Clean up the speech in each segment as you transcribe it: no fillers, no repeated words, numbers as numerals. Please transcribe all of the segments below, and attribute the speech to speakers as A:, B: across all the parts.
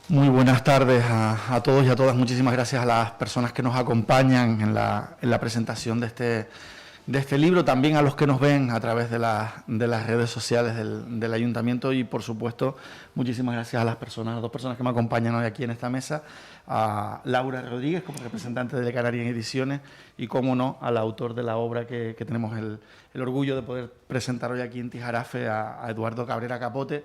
A: Muy buenas tardes a todos y a todas. Muchísimas gracias a las personas que nos acompañan en la presentación de este libro, también a los que nos ven a través de las redes sociales del Ayuntamiento y, por supuesto, muchísimas gracias a las dos personas que me acompañan hoy aquí en esta mesa, a Laura Rodríguez como representante de Le Canarias Ediciones y, como no, al autor de la obra que tenemos el orgullo de poder presentar hoy aquí en Tijarafe, a Eduardo Cabrera Capote.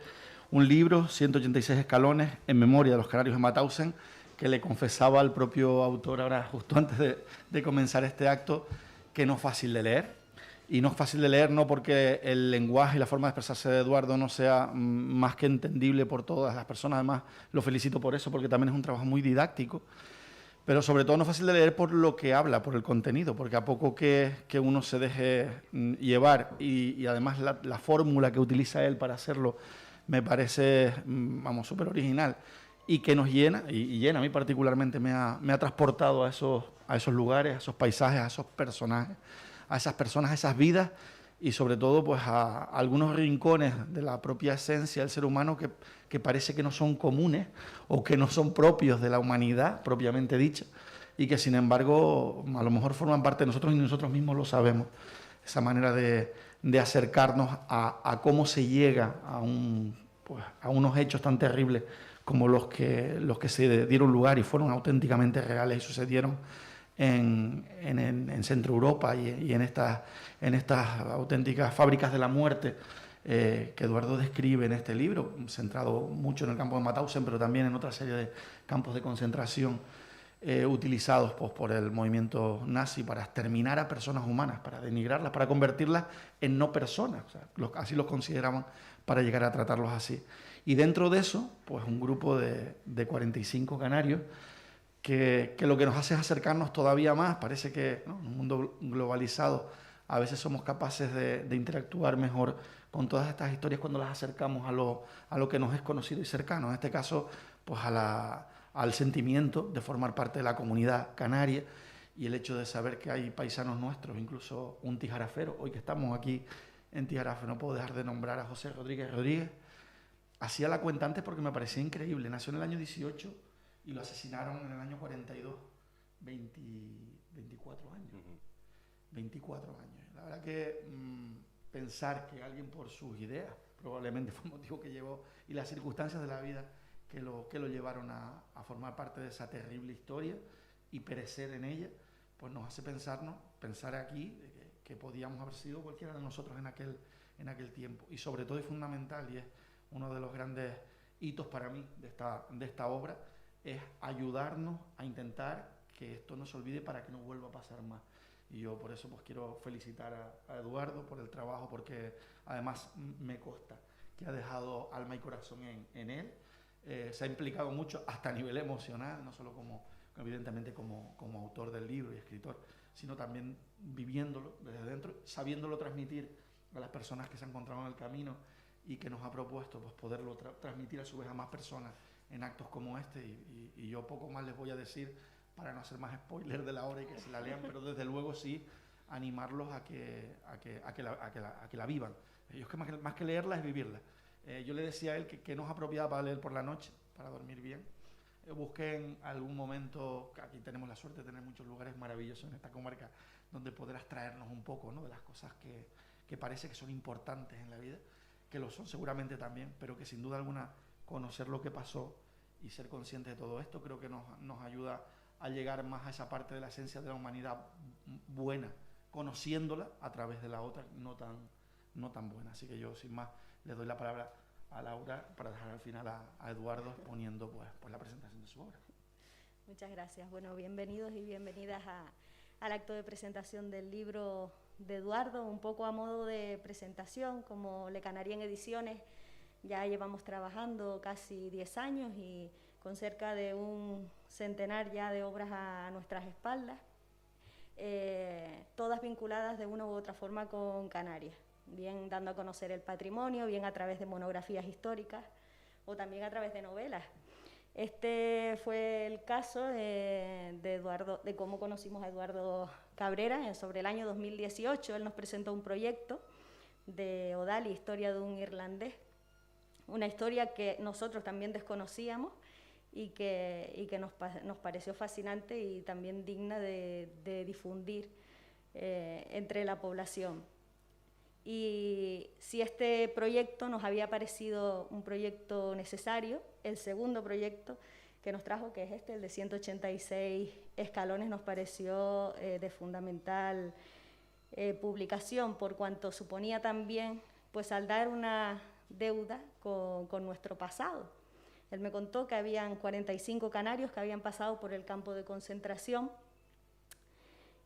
A: Un libro, 186 escalones, en memoria de los canarios de Mauthausen, que le confesaba al propio autor ahora, justo antes de comenzar este acto, que no es fácil de leer. Y no es fácil de leer no porque el lenguaje y la forma de expresarse de Eduardo no sea más que entendible por todas las personas. Además, lo felicito por eso, porque también es un trabajo muy didáctico. Pero sobre todo no es fácil de leer por lo que habla, por el contenido, porque a poco que uno se deje llevar y además la fórmula que utiliza él para hacerlo me parece, vamos, súper original y que nos llena, y llena, a mí particularmente me ha transportado a esos lugares, a esos paisajes, a esos personajes, a esas personas, a esas vidas y sobre todo pues a algunos rincones de la propia esencia del ser humano que parece que no son comunes o que no son propios de la humanidad propiamente dicha y que sin embargo a lo mejor forman parte de nosotros y nosotros mismos lo sabemos. Esa manera de acercarnos a cómo se llega a unos hechos tan terribles como los que se dieron lugar y fueron auténticamente reales y sucedieron en Centro Europa y en estas auténticas fábricas de la muerte que Eduardo describe en este libro, centrado mucho en el campo de Mauthausen, pero también en otra serie de campos de concentración utilizados pues, por el movimiento nazi para exterminar a personas humanas, para denigrarlas, para convertirlas en no personas. O sea, así los consideraban para llegar a tratarlos así. Y dentro de eso, pues un grupo de 45 canarios que lo que nos hace es acercarnos todavía más. Parece que ¿no? en un mundo globalizado a veces somos capaces de interactuar mejor con todas estas historias cuando las acercamos a lo que nos es conocido y cercano. En este caso, pues al sentimiento de formar parte de la comunidad canaria y el hecho de saber que hay paisanos nuestros, incluso un tijarafero. Hoy que estamos aquí en Tijarafe no puedo dejar de nombrar a José Rodríguez Rodríguez. Hacía la cuenta antes porque me parecía increíble. Nació en el año 18 y lo asesinaron en el año 42. 24 años. 24 años. La verdad que pensar que alguien por sus ideas, probablemente fue el motivo que llevó, y las circunstancias de la vida que lo llevaron a formar parte de esa terrible historia y perecer en ella, pues nos hace pensar aquí que podíamos haber sido cualquiera de nosotros en aquel tiempo. Y sobre todo y fundamental, y es uno de los grandes hitos para mí de esta obra, es ayudarnos a intentar que esto no se olvide para que no vuelva a pasar más. Y yo por eso pues quiero felicitar a Eduardo por el trabajo, porque además me consta que ha dejado alma y corazón en él. Se ha implicado mucho hasta a nivel emocional, no solo evidentemente como autor del libro y escritor, sino también viviéndolo desde dentro, sabiéndolo transmitir a las personas que se han encontrado en el camino y que nos ha propuesto pues, poderlo transmitir a su vez a más personas en actos como este. Y yo poco más les voy a decir para no hacer más spoiler de la obra y que se la lean, pero desde luego sí animarlos a que la vivan. Ellos que más que leerla es vivirla. Yo le decía a él que no es apropiada para leer por la noche, para dormir bien. Busquen algún momento, aquí tenemos la suerte de tener muchos lugares maravillosos en esta comarca donde poder abstraernos un poco, ¿no? de las cosas que parece que son importantes en la vida, que lo son seguramente también, pero que sin duda alguna conocer lo que pasó y ser consciente de todo esto creo que nos ayuda a llegar más a esa parte de la esencia de la humanidad buena, conociéndola a través de la otra no tan buena. Así que yo sin más le doy la palabra a Laura para dejar al final a Eduardo exponiendo pues la presentación de su obra.
B: Muchas gracias. Bueno, bienvenidos y bienvenidas al acto de presentación del libro de Eduardo, un poco a modo de presentación, como Le Canarias Ediciones. Ya llevamos trabajando casi 10 años y con cerca de un centenar ya de obras a nuestras espaldas, todas vinculadas de una u otra forma con Canarias, bien dando a conocer el patrimonio, bien a través de monografías históricas o también a través de novelas. Este fue el caso de Eduardo, de cómo conocimos a Eduardo Cabrera sobre el año 2018. Él nos presentó un proyecto de Odali, Historia de un irlandés, una historia que nosotros también desconocíamos que nos pareció fascinante y también digna de difundir entre la población. Y si este proyecto nos había parecido un proyecto necesario, el segundo proyecto que nos trajo, que es este, el de 186 escalones, nos pareció de fundamental publicación, por cuanto suponía también pues saldar una deuda con nuestro pasado. Él me contó que habían 45 canarios que habían pasado por el campo de concentración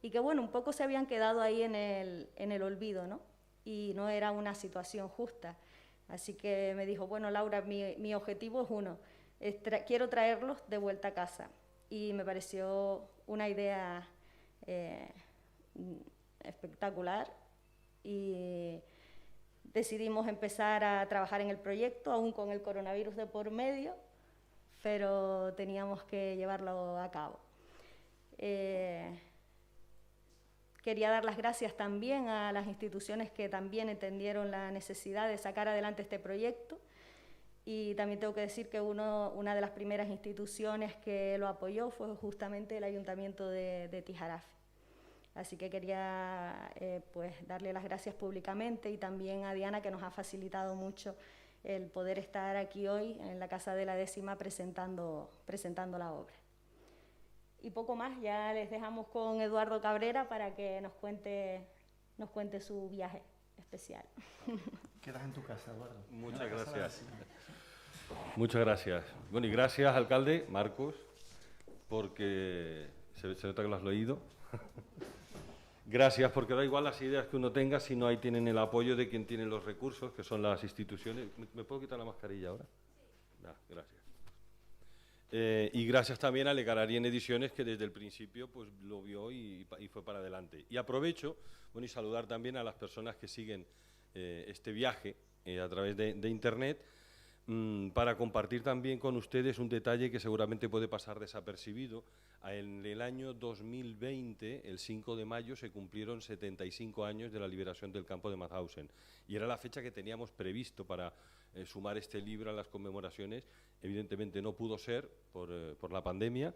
B: y que, bueno, un poco se habían quedado ahí en el olvido, ¿no? Y no era una situación justa. Así que me dijo, bueno, Laura, mi objetivo es uno, quiero traerlos de vuelta a casa. Y me pareció una idea espectacular y decidimos empezar a trabajar en el proyecto, aún con el coronavirus de por medio, pero teníamos que llevarlo a cabo. Quería dar las gracias también a las instituciones que también entendieron la necesidad de sacar adelante este proyecto, y también tengo que decir que una de las primeras instituciones que lo apoyó fue justamente el Ayuntamiento de Tijarafe. Así que quería pues darle las gracias públicamente, y también a Diana, que nos ha facilitado mucho el poder estar aquí hoy en la Casa de la Décima presentando la obra. Y poco más, ya les dejamos con Eduardo Cabrera para que nos cuente su viaje especial.
A: Quedas en tu casa, Eduardo.
C: Muchas gracias. Muchas gracias. Bueno, y gracias, alcalde Marcos, porque se nota que lo has leído. Gracias, porque da igual las ideas que uno tenga si no ahí tienen el apoyo de quien tiene los recursos, que son las instituciones. ¿Me puedo quitar la mascarilla ahora? Gracias. Y gracias también a Le Canarien Ediciones, que desde el principio pues lo vio y fue para adelante. Y aprovecho, bueno, y saludar también a las personas que siguen este viaje a través de Internet, para compartir también con ustedes un detalle que seguramente puede pasar desapercibido. En el año 2020, el 5 de mayo, se cumplieron 75 años de la liberación del campo de Mauthausen, y era la fecha que teníamos previsto para sumar este libro a las conmemoraciones. Evidentemente no pudo ser por la pandemia,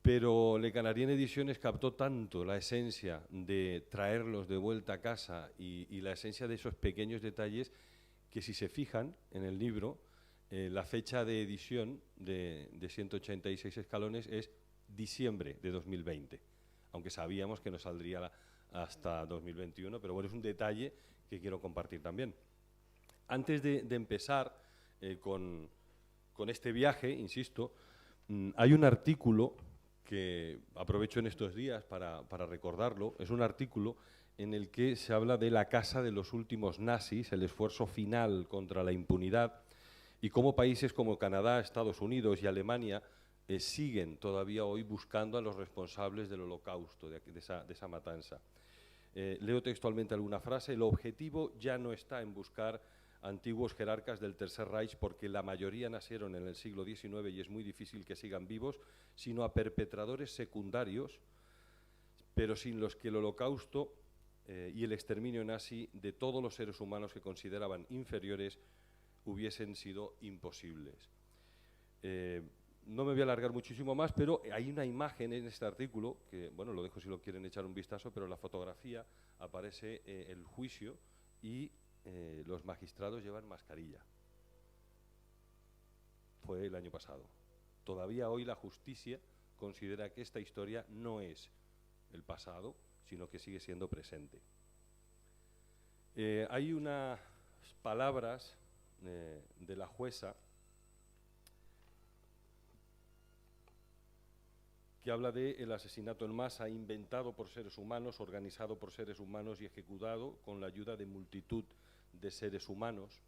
C: pero Le Canarien Ediciones captó tanto la esencia de traerlos de vuelta a casa y la esencia de esos pequeños detalles, que si se fijan en el libro, la fecha de edición de 186 escalones es diciembre de 2020, aunque sabíamos que no saldría hasta 2021, pero bueno, es un detalle que quiero compartir también. Antes de empezar con este viaje, insisto, hay un artículo que aprovecho en estos días para recordarlo. Es un artículo en el que se habla de la casa de los últimos nazis, el esfuerzo final contra la impunidad, y cómo países como Canadá, Estados Unidos y Alemania siguen todavía hoy buscando a los responsables del Holocausto, de esa matanza. Leo textualmente alguna frase: el objetivo ya no está en buscar antiguos jerarcas del Tercer Reich, porque la mayoría nacieron en el siglo XIX y es muy difícil que sigan vivos, sino a perpetradores secundarios, pero sin los que el Holocausto y el exterminio nazi de todos los seres humanos que consideraban inferiores hubiesen sido imposibles. No me voy a alargar muchísimo más, pero hay una imagen en este artículo, que bueno, lo dejo si lo quieren echar un vistazo, pero en la fotografía aparece el juicio y los magistrados llevan mascarilla. Fue el año pasado. Todavía hoy la justicia considera que esta historia no es el pasado, sino que sigue siendo presente. Hay unas palabras de la jueza que habla del asesinato en masa inventado por seres humanos, organizado por seres humanos y ejecutado con la ayuda de multitud de seres humanos,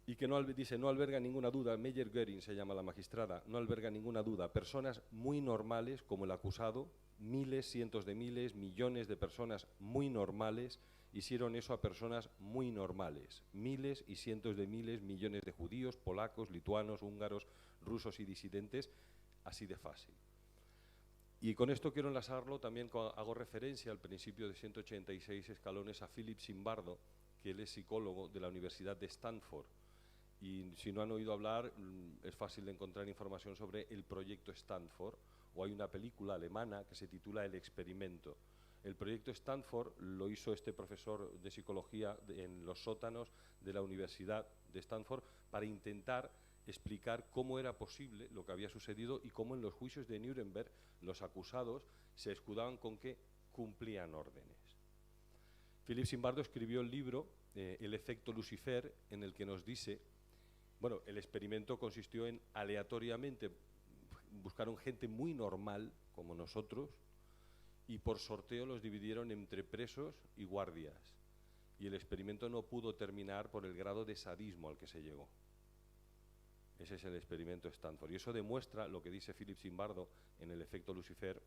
C: y que dice, no alberga ninguna duda, Meyer Göring se llama la magistrada, no alberga ninguna duda, personas muy normales como el acusado, miles, cientos de miles, millones de personas muy normales hicieron eso a personas muy normales, miles y cientos de miles, millones de judíos, polacos, lituanos, húngaros, rusos y disidentes, así de fácil. Y con esto quiero enlazarlo, también hago referencia al principio de 186 escalones a Philip Zimbardo, que él es psicólogo de la Universidad de Stanford, Y si no han oído hablar, es fácil de encontrar información sobre el proyecto Stanford, o hay una película alemana que se titula El experimento. El proyecto Stanford lo hizo este profesor de psicología en los sótanos de la Universidad de Stanford para intentar explicar cómo era posible lo que había sucedido y cómo en los juicios de Nuremberg los acusados se escudaban con que cumplían órdenes. Philip Zimbardo escribió el libro El efecto Lucifer, en el que nos dice, bueno, el experimento consistió en aleatoriamente buscaron gente muy normal, como nosotros, y por sorteo los dividieron entre presos y guardias. Y el experimento no pudo terminar por el grado de sadismo al que se llegó. Ese es el experimento Stanford. Y eso demuestra lo que dice Philip Zimbardo en el efecto Lucifer,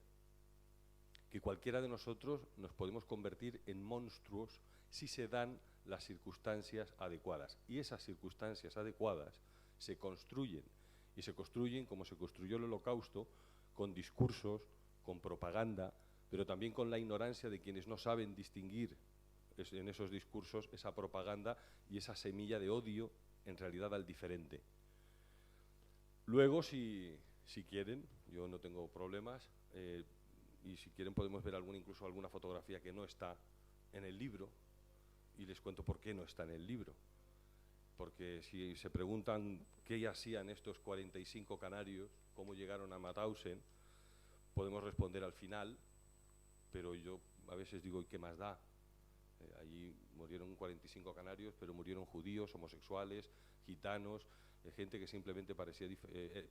C: que cualquiera de nosotros nos podemos convertir en monstruos si se dan las circunstancias adecuadas. Y esas circunstancias adecuadas se construyen, y se construyen como se construyó el Holocausto, con discursos, con propaganda, pero también con la ignorancia de quienes no saben distinguir en esos discursos esa propaganda y esa semilla de odio en realidad al diferente. Luego, si quieren, yo no tengo problemas, y si quieren podemos ver incluso alguna fotografía que no está en el libro, y les cuento por qué no está en el libro. Porque si se preguntan qué hacían estos 45 canarios, cómo llegaron a Mauthausen, podemos responder al final, pero yo a veces digo, ¿y qué más da? Allí murieron 45 canarios, pero murieron judíos, homosexuales, gitanos, gente que simplemente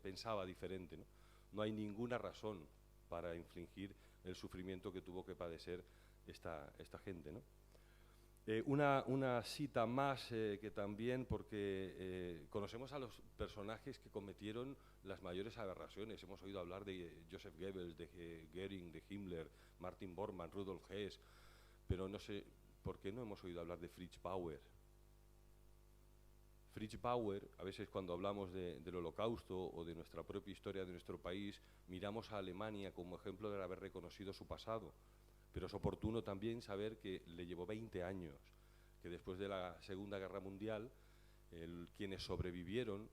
C: pensaba diferente, ¿no? No hay ninguna razón para infligir el sufrimiento que tuvo que padecer esta gente, ¿no? Una cita más que también, porque conocemos a los personajes que cometieron las mayores aberraciones. Hemos oído hablar de Joseph Goebbels, de Goering, de Himmler, Martin Bormann, Rudolf Hess, pero no sé por qué no hemos oído hablar de Fritz Bauer. Fritz Bauer, a veces cuando hablamos del Holocausto o de nuestra propia historia de nuestro país, miramos a Alemania como ejemplo de haber reconocido su pasado. Pero es oportuno también saber que le llevó 20 años, que después de la Segunda Guerra Mundial, quienes sobrevivieron,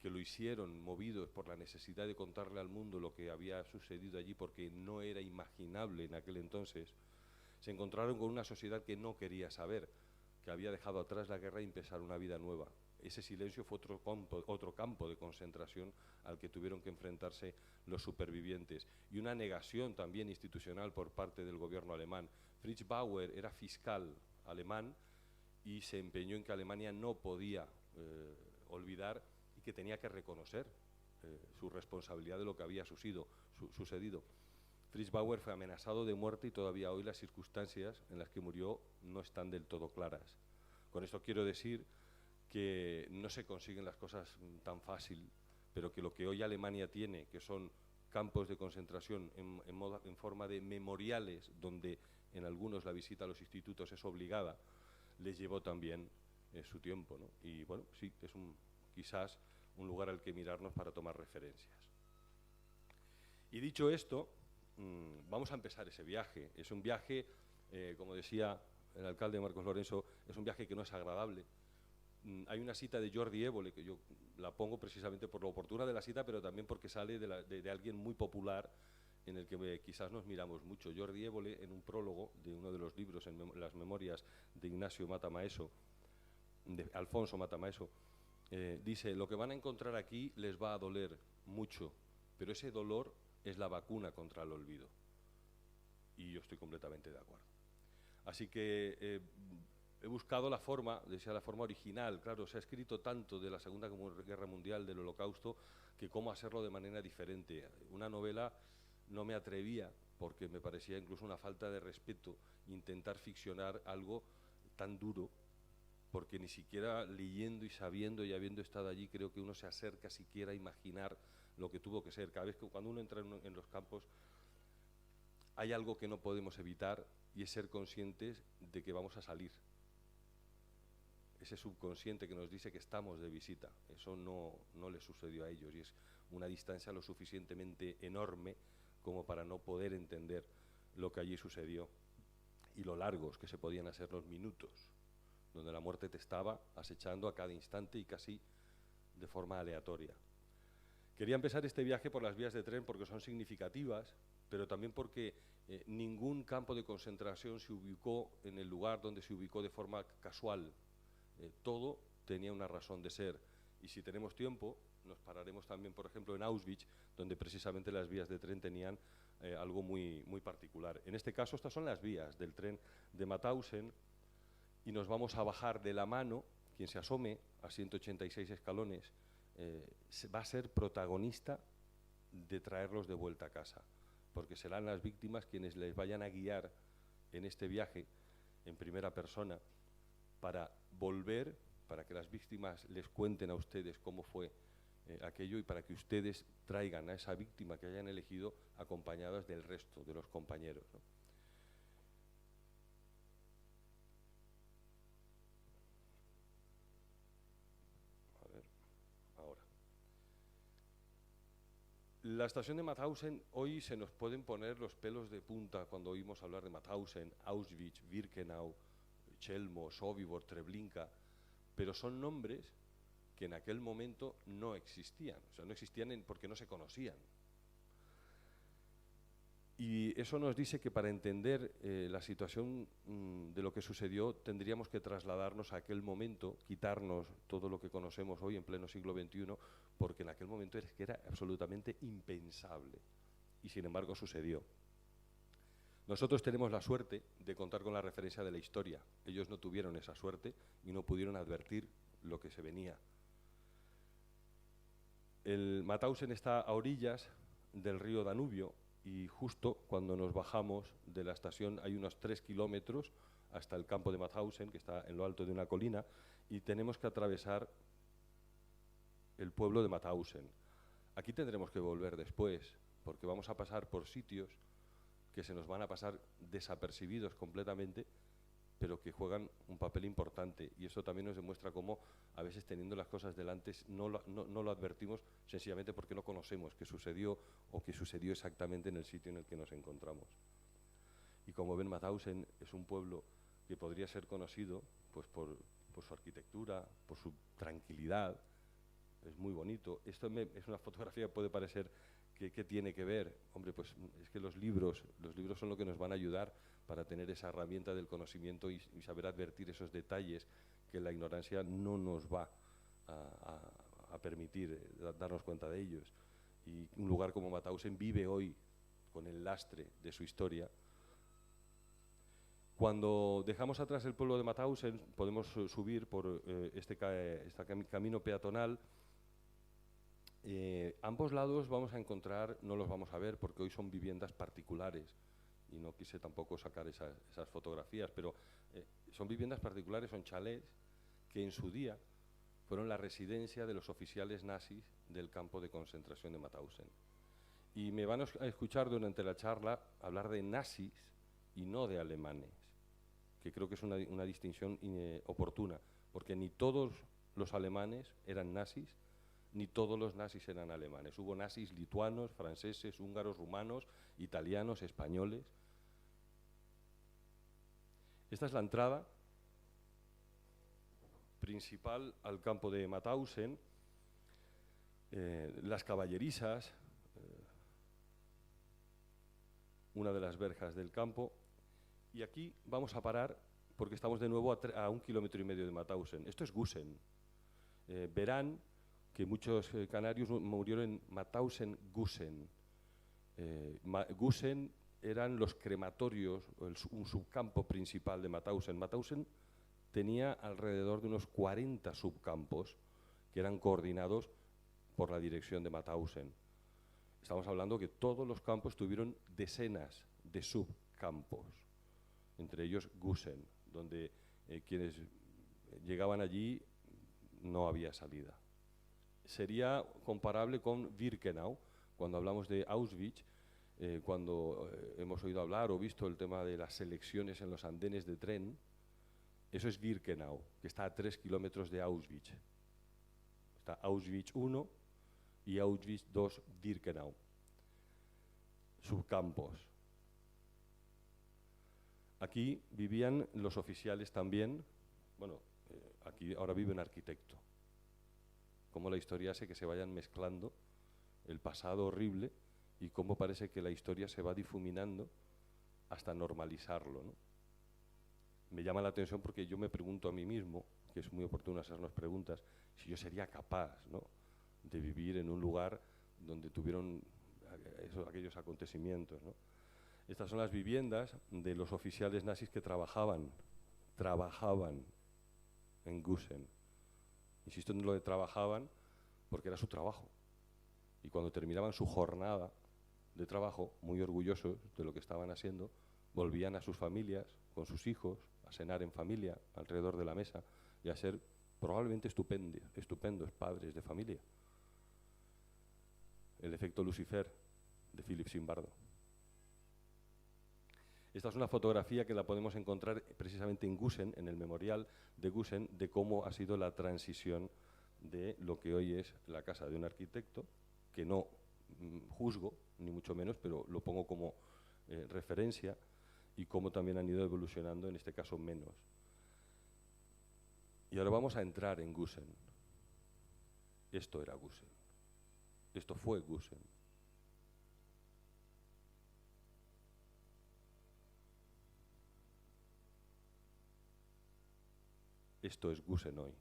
C: que lo hicieron movidos por la necesidad de contarle al mundo lo que había sucedido allí, porque no era imaginable en aquel entonces, se encontraron con una sociedad que no quería saber, que había dejado atrás la guerra y empezar una vida nueva. Ese silencio fue otro campo de concentración al que tuvieron que enfrentarse los supervivientes, y una negación también institucional por parte del gobierno alemán. Fritz Bauer era fiscal alemán y se empeñó en que Alemania no podía olvidar y que tenía que reconocer su responsabilidad de lo que había sucedido. Fritz Bauer fue amenazado de muerte y todavía hoy las circunstancias en las que murió no están del todo claras. Con esto quiero decir que no se consiguen las cosas tan fácil, pero que lo que hoy Alemania tiene, que son campos de concentración en forma de memoriales, donde en algunos la visita a los institutos es obligada, les llevó también su tiempo, ¿no? Y bueno, sí, es quizás un lugar al que mirarnos para tomar referencias. Y dicho esto, vamos a empezar ese viaje. Es un viaje, como decía el alcalde Marcos Lorenzo, es un viaje que no es agradable. Hay una cita de Jordi Évole, que yo la pongo precisamente por lo oportuna de la cita, pero también porque sale de alguien muy popular en el que quizás nos miramos mucho. Jordi Évole, en un prólogo de uno de los libros, en las memorias de Ignacio Matamaeso, de Alfonso Matamaeso, dice, lo que van a encontrar aquí les va a doler mucho, pero ese dolor es la vacuna contra el olvido. Y yo estoy completamente de acuerdo. Así que he buscado la forma original. Claro, se ha escrito tanto de la Segunda Guerra Mundial, del Holocausto, que cómo hacerlo de manera diferente. Una novela no me atrevía, porque me parecía incluso una falta de respeto, intentar ficcionar algo tan duro, porque ni siquiera leyendo y sabiendo y habiendo estado allí, creo que uno se acerca siquiera a imaginar lo que tuvo que ser. Cada vez que cuando uno entra en los campos, hay algo que no podemos evitar, y es ser conscientes de que vamos a salir. Ese subconsciente que nos dice que estamos de visita, eso no le sucedió a ellos, y es una distancia lo suficientemente enorme como para no poder entender lo que allí sucedió y lo largos que se podían hacer los minutos donde la muerte te estaba acechando a cada instante y casi de forma aleatoria. Quería empezar este viaje por las vías de tren porque son significativas, pero también porque ningún campo de concentración se ubicó en el lugar donde se ubicó de forma casual. Todo tenía una razón de ser. Y si tenemos tiempo, nos pararemos también, por ejemplo, en Auschwitz, donde precisamente las vías de tren tenían algo muy, muy particular. En este caso, estas son las vías del tren de Mauthausen, y nos vamos a bajar de la mano. Quien se asome a 186 escalones va a ser protagonista de traerlos de vuelta a casa, porque serán las víctimas quienes les vayan a guiar en este viaje en primera persona para volver, para que las víctimas les cuenten a ustedes cómo fue aquello y para que ustedes traigan a esa víctima que hayan elegido acompañadas del resto de los compañeros, ¿no? A ver, ahora. La estación de Mauthausen, hoy se nos pueden poner los pelos de punta cuando oímos hablar de Mauthausen, Auschwitz, Birkenau, Chelmo, Sobibor, Treblinka, pero son nombres que en aquel momento no existían, o sea, no existían porque no se conocían. Y eso nos dice que para entender la situación de lo que sucedió tendríamos que trasladarnos a aquel momento, quitarnos todo lo que conocemos hoy en pleno siglo XXI, porque en aquel momento era absolutamente impensable y sin embargo sucedió. Nosotros tenemos la suerte de contar con la referencia de la historia. Ellos no tuvieron esa suerte y no pudieron advertir lo que se venía. El Mauthausen está a orillas del río Danubio y justo cuando nos bajamos de la estación hay unos 3 kilómetros hasta el campo de Mauthausen, que está en lo alto de una colina, y tenemos que atravesar el pueblo de Mauthausen. Aquí tendremos que volver después, porque vamos a pasar por sitios que se nos van a pasar desapercibidos completamente, pero que juegan un papel importante, y eso también nos demuestra cómo a veces teniendo las cosas delante no lo advertimos sencillamente porque no conocemos qué sucedió o qué sucedió exactamente en el sitio en el que nos encontramos. Y como ven, Mauthausen es un pueblo que podría ser conocido pues, por su arquitectura, por su tranquilidad. Es muy bonito. Esto es una fotografía que puede parecer que tiene que ver. Hombre, pues es que los libros son lo que nos van a ayudar para tener esa herramienta del conocimiento y saber advertir esos detalles que la ignorancia no nos va a permitir darnos cuenta de ellos. Y un lugar como Mauthausen vive hoy con el lastre de su historia. Cuando dejamos atrás el pueblo de Mauthausen, podemos subir por este camino peatonal. Ambos lados vamos a encontrar, no los vamos a ver porque hoy son viviendas particulares y no quise tampoco sacar esas fotografías, pero son viviendas particulares, son chalés que en su día fueron la residencia de los oficiales nazis del campo de concentración de Mauthausen. Y me van a escuchar durante la charla hablar de nazis y no de alemanes, que creo que es una distinción oportuna, porque ni todos los alemanes eran nazis, ni todos los nazis eran alemanes. Hubo nazis lituanos, franceses, húngaros, rumanos, italianos, españoles. Esta es la entrada principal al campo de Mauthausen, las caballerizas, una de las verjas del campo, y aquí vamos a parar porque estamos de nuevo a 1,5 kilómetros de Mauthausen. Esto es Gusen. Verán que muchos canarios murieron en Mauthausen-Gusen. Gusen eran los crematorios, un subcampo principal de Mauthausen. Mauthausen tenía alrededor de unos 40 subcampos que eran coordinados por la dirección de Mauthausen. Estamos hablando que todos los campos tuvieron decenas de subcampos, entre ellos Gusen, donde quienes llegaban allí no había salida. Sería comparable con Birkenau, cuando hablamos de Auschwitz, cuando hemos oído hablar o visto el tema de las selecciones en los andenes de tren. Eso es Birkenau, que está a 3 kilómetros de Auschwitz. Está Auschwitz I y Auschwitz II Birkenau. Subcampos. Aquí vivían los oficiales también bueno, aquí ahora vive un arquitecto. Cómo la historia hace que se vayan mezclando el pasado horrible y cómo parece que la historia se va difuminando hasta normalizarlo, ¿no? Me llama la atención porque yo me pregunto a mí mismo, que es muy oportuno hacernos preguntas, si yo sería capaz, ¿no?, de vivir en un lugar donde tuvieron aquellos acontecimientos, ¿no? Estas son las viviendas de los oficiales nazis que trabajaban en Gusen. Insisto en lo de trabajaban porque era su trabajo. Y cuando terminaban su jornada de trabajo, muy orgullosos de lo que estaban haciendo, volvían a sus familias, con sus hijos, a cenar en familia, alrededor de la mesa, y a ser probablemente estupendos padres de familia. El efecto Lucifer, de Philip Zimbardo. Esta es una fotografía que la podemos encontrar precisamente en Gusen, en el memorial de Gusen, de cómo ha sido la transición de lo que hoy es la casa de un arquitecto, que no juzgo, ni mucho menos, pero lo pongo como referencia, y cómo también han ido evolucionando, en este caso menos. Y ahora vamos a entrar en Gusen. Esto era Gusen. Esto fue Gusen. Esto es Gusen hoy.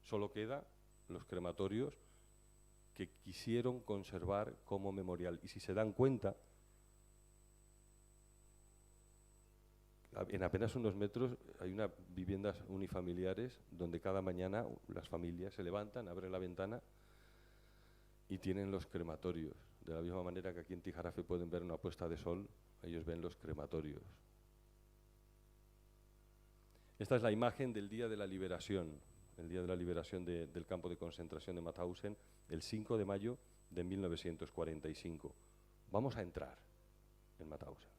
C: Solo queda los crematorios que quisieron conservar como memorial. Y si se dan cuenta, en apenas unos metros hay unas viviendas unifamiliares donde cada mañana las familias se levantan, abren la ventana y tienen los crematorios. De la misma manera que aquí en Tijarafe pueden ver una puesta de sol, ellos ven los crematorios. Esta es la imagen del día de la liberación, el día de la liberación del campo de concentración de Mauthausen, el 5 de mayo de 1945. Vamos a entrar en Mauthausen.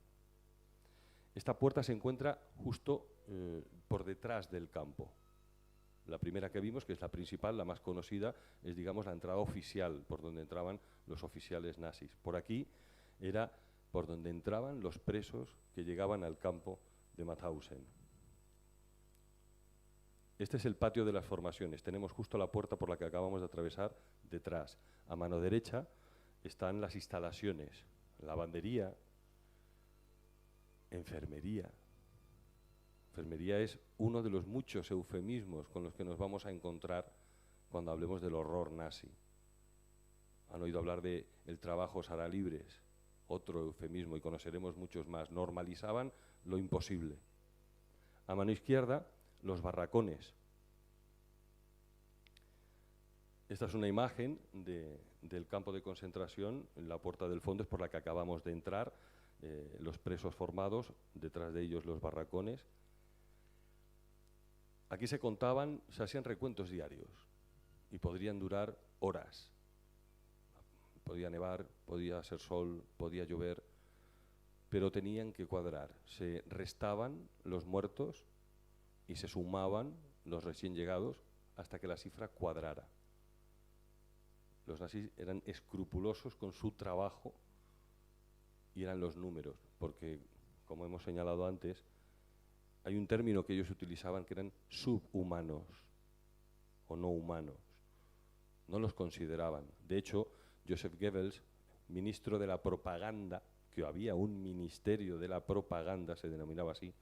C: Esta puerta se encuentra justo por detrás del campo. La primera que vimos, que es la principal, la más conocida, es, digamos, la entrada oficial, por donde entraban los oficiales nazis. Por aquí era por donde entraban los presos que llegaban al campo de Mauthausen. Este es el patio de las formaciones. Tenemos justo la puerta por la que acabamos de atravesar detrás. A mano derecha están las instalaciones, lavandería, enfermería. Enfermería es uno de los muchos eufemismos con los que nos vamos a encontrar cuando hablemos del horror nazi. Han oído hablar de el trabajo hará libres, otro eufemismo, y conoceremos muchos más. Normalizaban lo imposible. A mano izquierda, los barracones. Esta es una imagen del campo de concentración. En la puerta del fondo es por la que acabamos de entrar. Los presos formados, detrás de ellos los barracones. Aquí se hacían recuentos diarios y podrían durar horas. Podía nevar, podía hacer sol, podía llover, pero tenían que cuadrar. Se restaban los muertos y se sumaban los recién llegados hasta que la cifra cuadrara. Los nazis eran escrupulosos con su trabajo y eran los números, porque, como hemos señalado antes, hay un término que ellos utilizaban que eran subhumanos o no humanos. No los consideraban. De hecho, Joseph Goebbels, ministro de la propaganda, que había un ministerio de la propaganda, se denominaba así,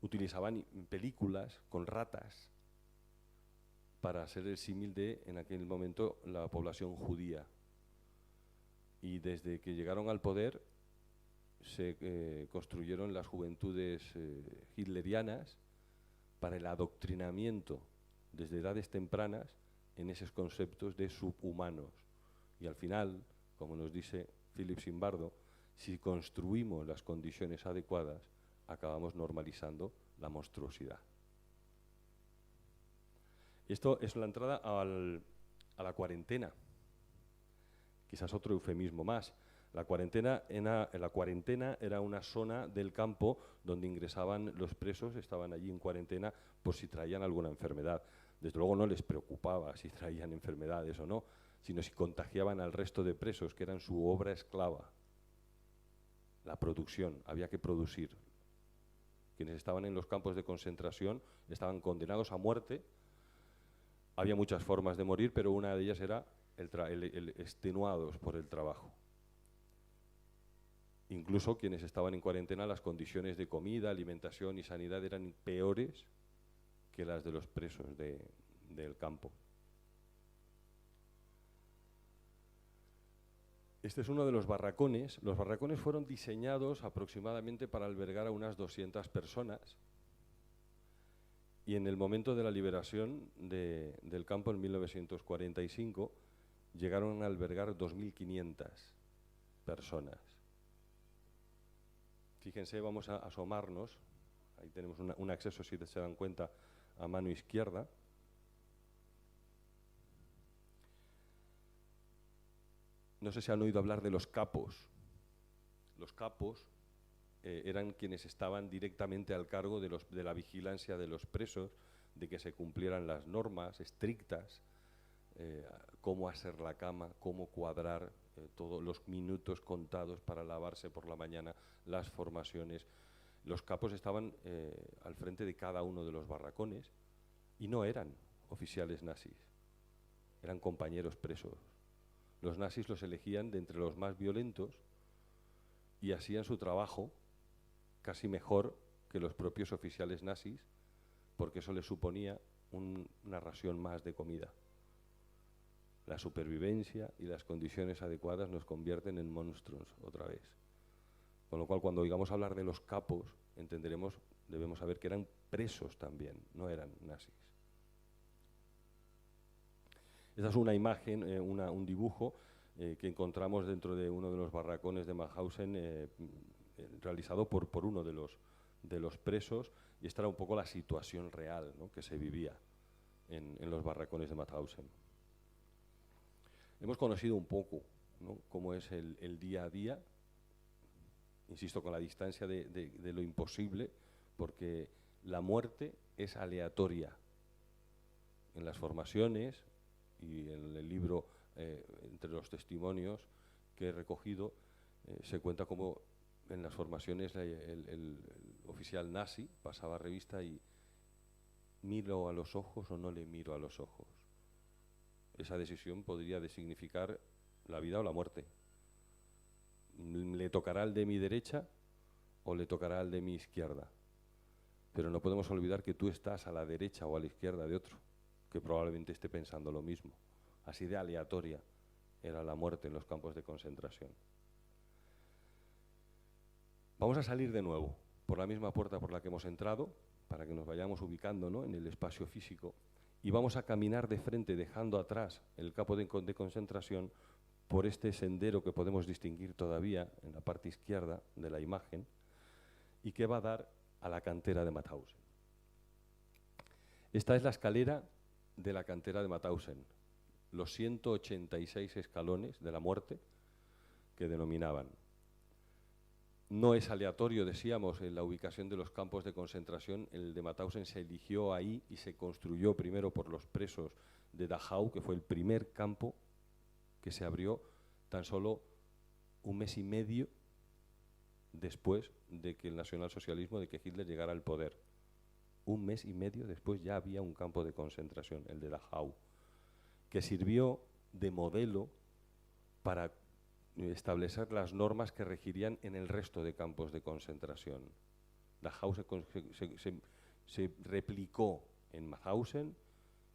C: utilizaban películas con ratas para hacer el símil de, en aquel momento, la población judía. Y desde que llegaron al poder se construyeron las juventudes hitlerianas para el adoctrinamiento desde edades tempranas en esos conceptos de subhumanos. Y al final, como nos dice Philip Zimbardo, si construimos las condiciones adecuadas, acabamos normalizando la monstruosidad. Esto es la entrada a la cuarentena. Quizás otro eufemismo más. La cuarentena era una zona del campo donde ingresaban los presos, estaban allí en cuarentena por si traían alguna enfermedad. Desde luego no les preocupaba si traían enfermedades o no, sino si contagiaban al resto de presos, que eran su obra esclava. La producción, había que producir. Quienes estaban en los campos de concentración estaban condenados a muerte. Había muchas formas de morir, pero una de ellas era el extenuados por el trabajo. Incluso quienes estaban en cuarentena, las condiciones de comida, alimentación y sanidad eran peores que las de los presos del campo. Este es uno de los barracones. Los barracones fueron diseñados aproximadamente para albergar a unas 200 personas y en el momento de la liberación del campo en 1945 llegaron a albergar 2.500 personas. Fíjense, vamos a asomarnos, ahí tenemos un acceso, si se dan cuenta, a mano izquierda. No sé si han oído hablar de los capos. Los capos eran quienes estaban directamente al cargo de la vigilancia de los presos, de que se cumplieran las normas estrictas, cómo hacer la cama, cómo cuadrar todos los minutos contados para lavarse por la mañana, las formaciones. Los capos estaban al frente de cada uno de los barracones y no eran oficiales nazis, eran compañeros presos. Los nazis los elegían de entre los más violentos y hacían su trabajo casi mejor que los propios oficiales nazis, porque eso les suponía una ración más de comida. La supervivencia y las condiciones adecuadas nos convierten en monstruos otra vez. Con lo cual, cuando oigamos hablar de los capos, debemos saber que eran presos también, no eran nazis. Esta es una imagen, un dibujo que encontramos dentro de uno de los barracones de Mauthausen, realizado por uno de los presos, y esta era un poco la situación real, ¿no?, que se vivía en los barracones de Mauthausen. Hemos conocido un poco, ¿no?, cómo es el día a día, insisto, con la distancia de lo imposible, porque la muerte es aleatoria. En las formaciones y en el libro, entre los testimonios que he recogido, se cuenta cómo en las formaciones el oficial nazi pasaba revista y ¿miro a los ojos o no le miro a los ojos? Esa decisión podría significar la vida o la muerte. ¿Le tocará al de mi derecha o le tocará al de mi izquierda? Pero no podemos olvidar que tú estás a la derecha o a la izquierda de otro, que probablemente esté pensando lo mismo. Así de aleatoria era la muerte en los campos de concentración. Vamos a salir de nuevo por la misma puerta por la que hemos entrado, para que nos vayamos ubicando, ¿no?, en el espacio físico, y vamos a caminar de frente, dejando atrás el campo de concentración, por este sendero que podemos distinguir todavía en la parte izquierda de la imagen, y que va a dar a la cantera de Mauthausen. Esta es la escalera de la cantera de Mauthausen, los 186 escalones de la muerte que denominaban. No es aleatorio, decíamos, en la ubicación de los campos de concentración. El de Mauthausen se eligió ahí y se construyó primero por los presos de Dachau, que fue el primer campo que se abrió tan solo un mes y medio después de que el nacionalsocialismo, de que Hitler llegara al poder. Un mes y medio después ya había un campo de concentración, el de Dachau, que sirvió de modelo para establecer las normas que regirían en el resto de campos de concentración. Dachau se replicó en Mauthausen,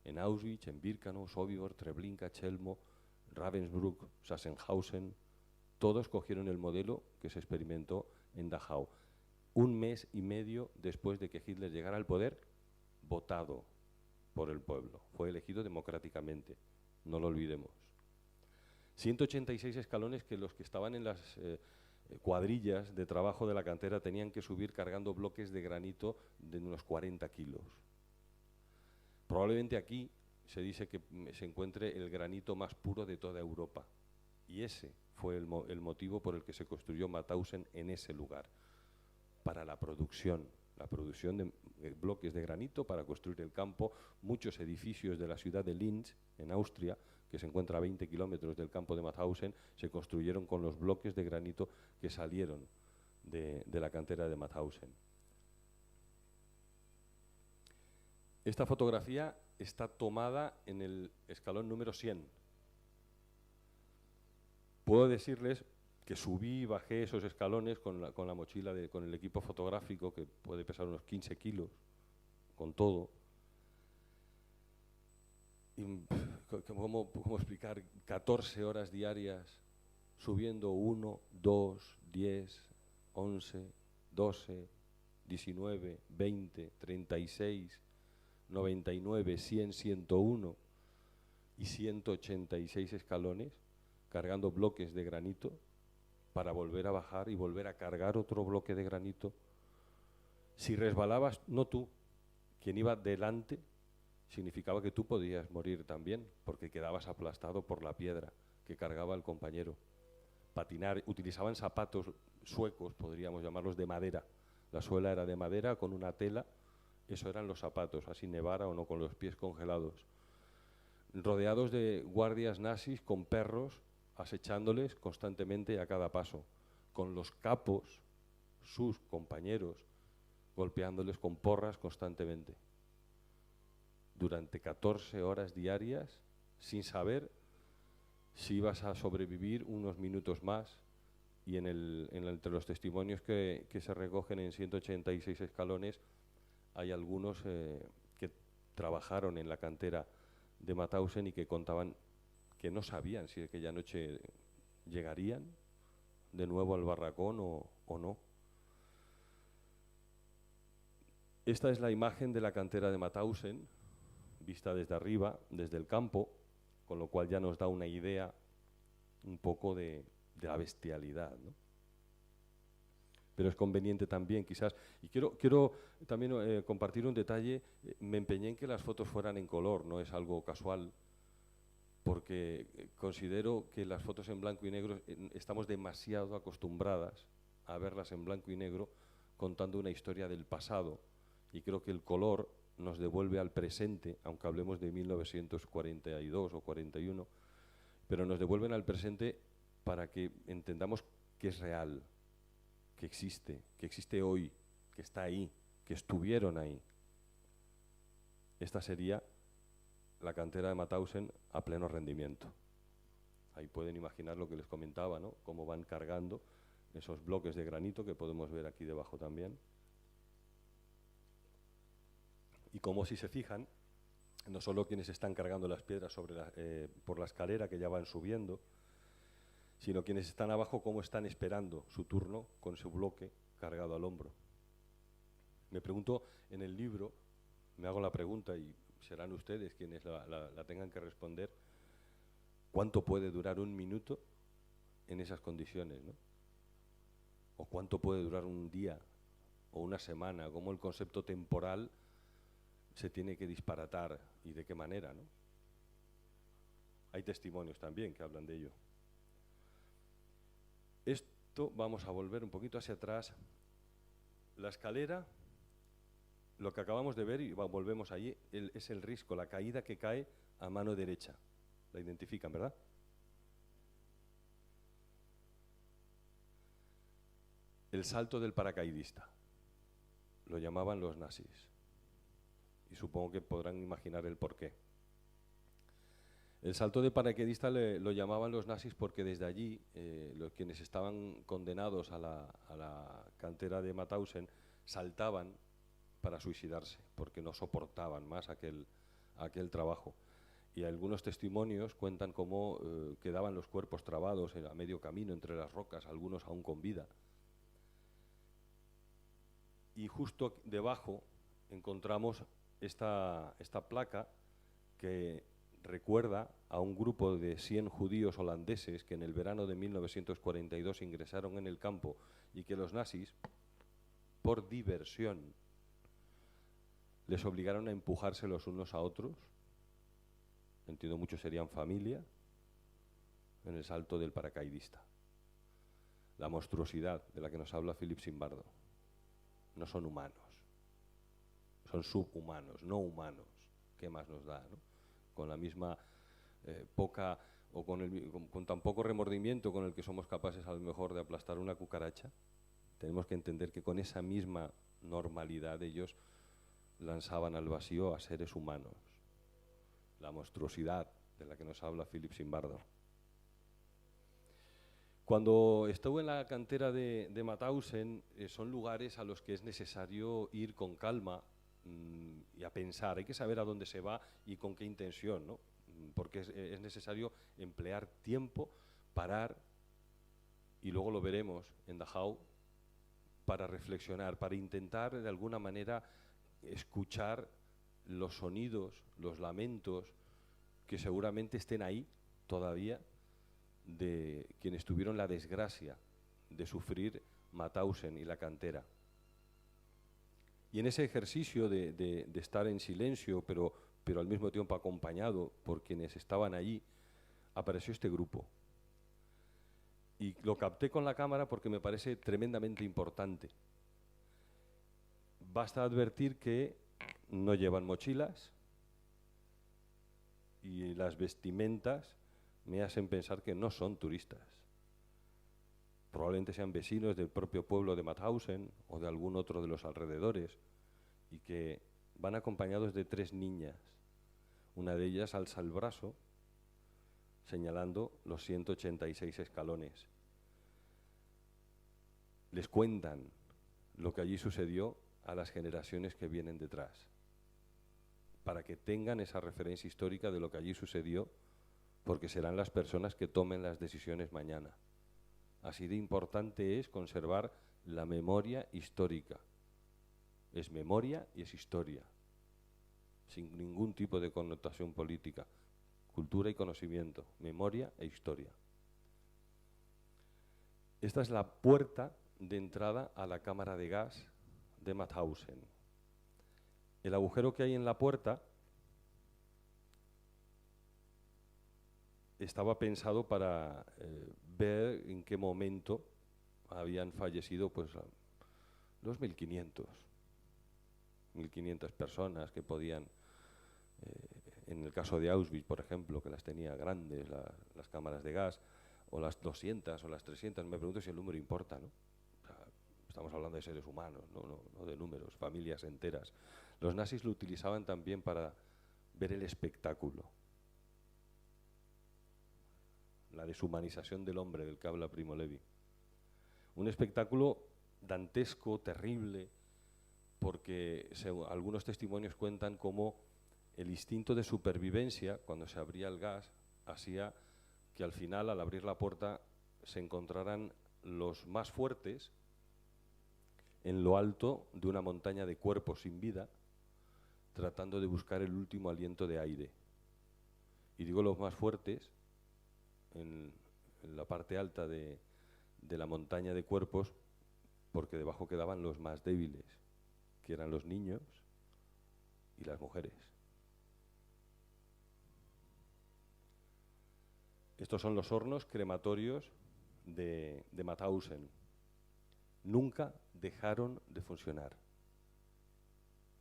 C: en Auschwitz, en Birkenau, Sobibor, Treblinka, Chelmo, Ravensbrück, Sachsenhausen. Todos cogieron el modelo que se experimentó en Dachau. Un mes y medio después de que Hitler llegara al poder, votado por el pueblo. Fue elegido democráticamente, no lo olvidemos. 186 escalones que los que estaban en las cuadrillas de trabajo de la cantera tenían que subir cargando bloques de granito de unos 40 kilos. Probablemente aquí se dice que se encuentre el granito más puro de toda Europa. Y ese fue el motivo por el que se construyó Mauthausen en ese lugar, para la producción de bloques de granito para construir el campo. Muchos edificios de la ciudad de Linz, en Austria, que se encuentra a 20 kilómetros del campo de Mauthausen, se construyeron con los bloques de granito que salieron de la cantera de Mauthausen. Esta fotografía está tomada en el escalón número 100. Puedo decirles que subí y bajé esos escalones con la mochila, con el equipo fotográfico, que puede pesar unos 15 kilos, con todo. Y, ¿cómo explicar? 14 horas diarias, subiendo 1, 2, 10, 11, 12, 19, 20, 36, 99, 100, 101 y 186 escalones, cargando bloques de granito para volver a bajar y volver a cargar otro bloque de granito. Si resbalabas, no tú, quien iba delante, significaba que tú podías morir también, porque quedabas aplastado por la piedra que cargaba el compañero. Patinar, utilizaban zapatos suecos, podríamos llamarlos, de madera. La suela era de madera con una tela, eso eran los zapatos, así nevara o no, con los pies congelados. Rodeados de guardias nazis con perros, acechándoles constantemente a cada paso, con los capos, sus compañeros, golpeándoles con porras constantemente. Durante 14 horas diarias, sin saber si ibas a sobrevivir unos minutos más, y entre los testimonios que se recogen en 186 escalones, hay algunos que trabajaron en la cantera de Mauthausen y que contaban que no sabían si aquella noche llegarían de nuevo al barracón o no. Esta es la imagen de la cantera de Mauthausen, vista desde arriba, desde el campo, con lo cual ya nos da una idea un poco de la bestialidad, ¿no? Pero es conveniente también, quizás, y quiero también compartir un detalle. Me empeñé en que las fotos fueran en color, no es algo casual, porque considero que las fotos en blanco y negro estamos demasiado acostumbradas a verlas en blanco y negro contando una historia del pasado, y creo que el color nos devuelve al presente, aunque hablemos de 1942 o 41, pero nos devuelven al presente para que entendamos que es real, que existe hoy, que está ahí, que estuvieron ahí. Esta sería la cantera de Mauthausen a pleno rendimiento. Ahí pueden imaginar lo que les comentaba, ¿no? Cómo van cargando esos bloques de granito que podemos ver aquí debajo también. Y como, si se fijan, no solo quienes están cargando las piedras por la escalera que ya van subiendo, sino quienes están abajo, cómo están esperando su turno con su bloque cargado al hombro. Me pregunto, en el libro, me hago la pregunta, y serán ustedes quienes la tengan que responder, ¿cuánto puede durar un minuto en esas condiciones, ¿no? ¿O cuánto puede durar un día o una semana? ¿Cómo el concepto temporal se tiene que disparatar y de qué manera, ¿no? Hay testimonios también que hablan de ello. Esto, vamos a volver un poquito hacia atrás. La escalera, lo que acabamos de ver, y volvemos allí, es el risco, la caída que cae a mano derecha. La identifican, ¿verdad? El salto del paracaidista. Lo llamaban los nazis. Y supongo que podrán imaginar el porqué. El salto de paracaidista lo llamaban los nazis porque desde allí, quienes estaban condenados a la cantera de Mauthausen saltaban para suicidarse, porque no soportaban más aquel trabajo. Y algunos testimonios cuentan cómo quedaban los cuerpos trabados a medio camino entre las rocas, algunos aún con vida. Y justo debajo encontramos esta placa que recuerda a un grupo de 100 judíos holandeses que en el verano de 1942 ingresaron en el campo y que los nazis, por diversión, les obligaron a empujarse los unos a otros. Entiendo muchos serían familia, en el salto del paracaidista. La monstruosidad de la que nos habla Philip Zimbardo. No son humanos, son subhumanos, no humanos. ¿Qué más nos da, no? Con la misma poca, o con tan poco remordimiento con el que somos capaces a lo mejor de aplastar una cucaracha, tenemos que entender que con esa misma normalidad ellos lanzaban al vacío a seres humanos. La monstruosidad de la que nos habla Philip Zimbardo. Cuando estuve en la cantera de Mauthausen, son lugares a los que es necesario ir con calma y a pensar. Hay que saber a dónde se va y con qué intención, ¿no? Porque es necesario emplear tiempo, parar, y luego lo veremos en Dachau, para reflexionar, para intentar de alguna manera escuchar los sonidos, los lamentos que seguramente estén ahí todavía, de quienes tuvieron la desgracia de sufrir Mauthausen y la cantera. Y en ese ejercicio de estar en silencio, pero al mismo tiempo acompañado por quienes estaban allí, apareció este grupo. Y lo capté con la cámara porque me parece tremendamente importante. Basta advertir que no llevan mochilas y las vestimentas me hacen pensar que no son turistas. Probablemente sean vecinos del propio pueblo de Mauthausen o de algún otro de los alrededores, y que van acompañados de 3 niñas. Una de ellas alza el brazo señalando los 186 escalones. Les cuentan lo que allí sucedió a las generaciones que vienen detrás, para que tengan esa referencia histórica de lo que allí sucedió, porque serán las personas que tomen las decisiones mañana. Así de importante es conservar la memoria histórica. Es memoria y es historia, sin ningún tipo de connotación política. Cultura y conocimiento, memoria e historia. Esta es la puerta de entrada a la cámara de gas de Mauthausen. El agujero que hay en la puerta estaba pensado para ver en qué momento habían fallecido pues, los 1.500 personas que podían, en el caso de Auschwitz, por ejemplo, que las tenía grandes, las cámaras de gas, o las 200 o las 300, me pregunto si el número importa, ¿no? O sea, estamos hablando de seres humanos, no de números, familias enteras. Los nazis lo utilizaban también para ver el espectáculo, la deshumanización del hombre del que habla Primo Levi. Un espectáculo dantesco, terrible, porque algunos testimonios cuentan cómo el instinto de supervivencia, cuando se abría el gas, hacía que al final, al abrir la puerta, se encontraran los más fuertes en lo alto de una montaña de cuerpos sin vida, tratando de buscar el último aliento de aire. Y digo los más fuertes, en la parte alta de la montaña de cuerpos, porque debajo quedaban los más débiles, que eran los niños y las mujeres. Estos son los hornos crematorios de Mauthausen. Nunca dejaron de funcionar.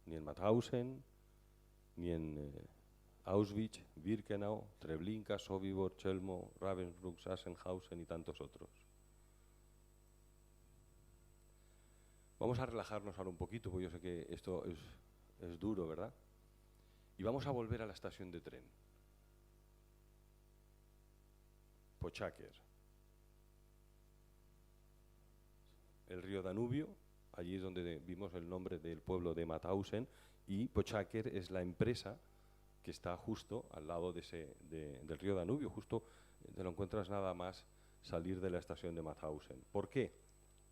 C: Ni en Mauthausen, ni en Auschwitz, Birkenau, Treblinka, Sobibor, Chelmo, Ravensbrück, Sachsenhausen y tantos otros. Vamos a relajarnos ahora un poquito, porque yo sé que esto es duro, ¿verdad? Y vamos a volver a la estación de tren. Pochaker. El río Danubio, allí es donde vimos el nombre del pueblo de Mauthausen, y Pochaker es la empresa que está justo al lado del río Danubio, justo te lo encuentras nada más salir de la estación de Mauthausen. ¿Por qué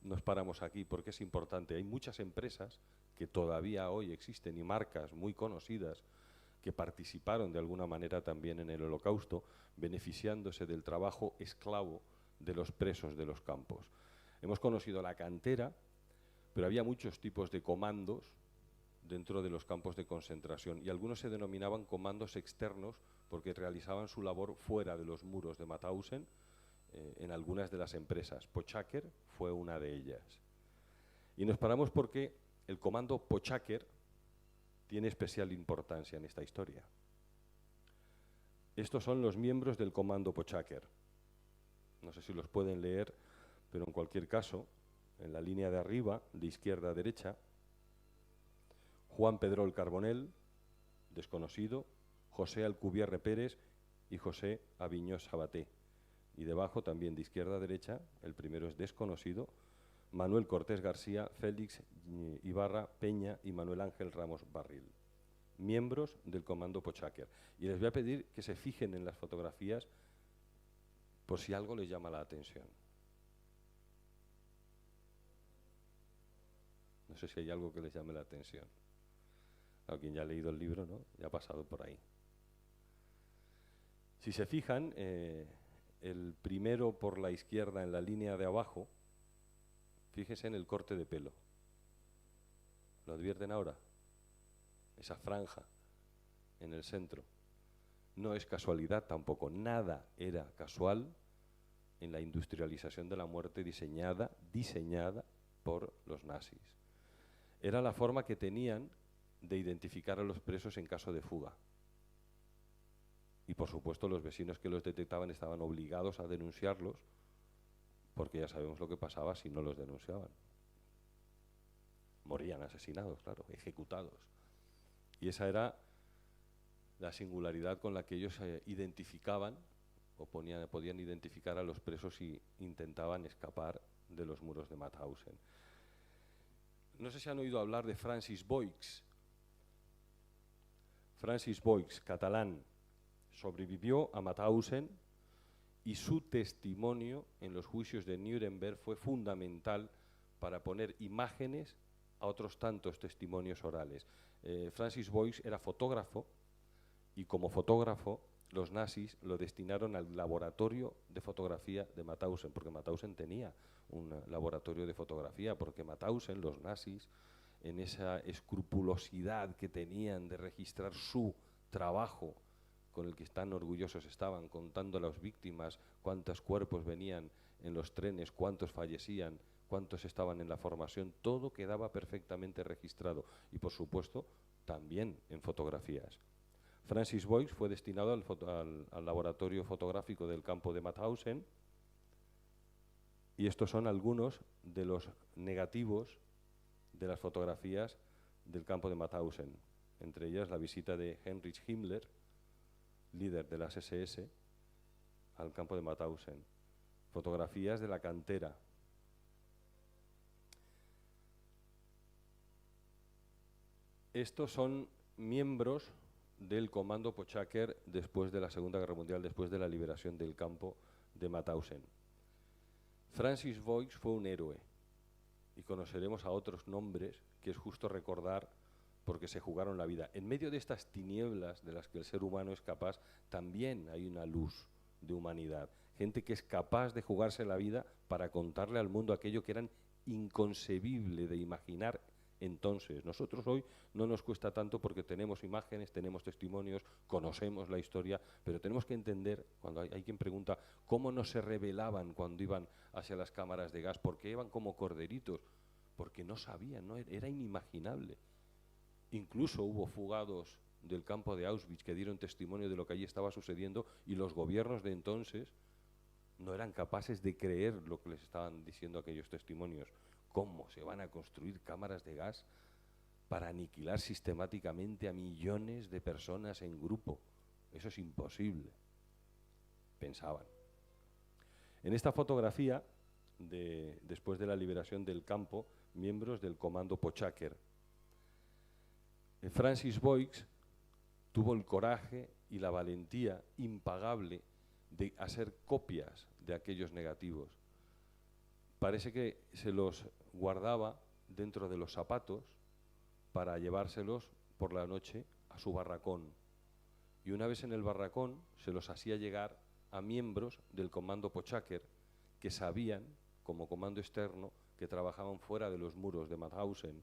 C: nos paramos aquí? Porque es importante. Hay muchas empresas que todavía hoy existen y marcas muy conocidas que participaron de alguna manera también en el Holocausto, beneficiándose del trabajo esclavo de los presos de los campos. Hemos conocido la cantera, pero había muchos tipos de comandos dentro de los campos de concentración, y algunos se denominaban comandos externos porque realizaban su labor fuera de los muros de Mauthausen, en algunas de las empresas. Pochaker fue una de ellas. Y nos paramos porque el comando Pochaker tiene especial importancia en esta historia. Estos son los miembros del comando Pochaker. No sé si los pueden leer, pero en cualquier caso, en la línea de arriba, de izquierda a derecha, Juan Pedrol Carbonell, desconocido, José Alcubierre Pérez y José Aviñós Sabaté. Y debajo, también de izquierda a derecha, el primero es desconocido, Manuel Cortés García, Félix Ibarra Peña y Manuel Ángel Ramos Barril, miembros del Comando Pochaker. Y les voy a pedir que se fijen en las fotografías por si algo les llama la atención. No sé si hay algo que les llame la atención. A quien ya ha leído el libro, ¿no? Ya ha pasado por ahí. Si se fijan, el primero por la izquierda en la línea de abajo, fíjense en el corte de pelo. ¿Lo advierten ahora? Esa franja en el centro. No es casualidad tampoco, nada era casual en la industrialización de la muerte diseñada por los nazis. Era la forma que tenían de identificar a los presos en caso de fuga. Y por supuesto los vecinos que los detectaban estaban obligados a denunciarlos, porque ya sabemos lo que pasaba si no los denunciaban. Morían asesinados, claro, ejecutados. Y esa era la singularidad con la que ellos identificaban o podían identificar a los presos y intentaban escapar de los muros de Mauthausen. No sé si han oído hablar de Francis Boix. Francis Boix, catalán, sobrevivió a Mauthausen y su testimonio en los juicios de Nuremberg fue fundamental para poner imágenes a otros tantos testimonios orales. Francis Boix era fotógrafo y como fotógrafo los nazis lo destinaron al laboratorio de fotografía de Mauthausen, porque Mauthausen tenía un laboratorio de fotografía, porque Mauthausen, los nazis, en esa escrupulosidad que tenían de registrar su trabajo, con el que tan orgullosos estaban, contando a las víctimas, cuántos cuerpos venían en los trenes, cuántos fallecían, cuántos estaban en la formación, todo quedaba perfectamente registrado y por supuesto también en fotografías. Francis Boix fue destinado al laboratorio fotográfico del campo de Mauthausen y estos son algunos de los negativos de las fotografías del campo de Mauthausen, entre ellas la visita de Heinrich Himmler, líder de las SS, al campo de Mauthausen. Fotografías de la cantera. Estos son miembros del Comando Pochaker después de la Segunda Guerra Mundial, después de la liberación del campo de Mauthausen. Francis Boix fue un héroe y conoceremos a otros nombres que es justo recordar porque se jugaron la vida. En medio de estas tinieblas de las que el ser humano es capaz, también hay una luz de humanidad. Gente que es capaz de jugarse la vida para contarle al mundo aquello que era inconcebible de imaginar entonces. Nosotros hoy no nos cuesta tanto porque tenemos imágenes, tenemos testimonios, conocemos la historia, pero tenemos que entender, cuando hay quien pregunta cómo no se rebelaban cuando iban hacia las cámaras de gas, por qué iban como corderitos, porque no sabían, ¿no? Era inimaginable. Incluso hubo fugados del campo de Auschwitz que dieron testimonio de lo que allí estaba sucediendo y los gobiernos de entonces no eran capaces de creer lo que les estaban diciendo aquellos testimonios. ¿Cómo se van a construir cámaras de gas para aniquilar sistemáticamente a millones de personas en grupo? Eso es imposible, pensaban. En esta fotografía, después de la liberación del campo, miembros del Comando Pochaker, Francis Boix tuvo el coraje y la valentía impagable de hacer copias de aquellos negativos. Parece que se los guardaba dentro de los zapatos para llevárselos por la noche a su barracón. Y una vez en el barracón se los hacía llegar a miembros del Comando Pochaker que sabían, como comando externo, que trabajaban fuera de los muros de Mauthausen.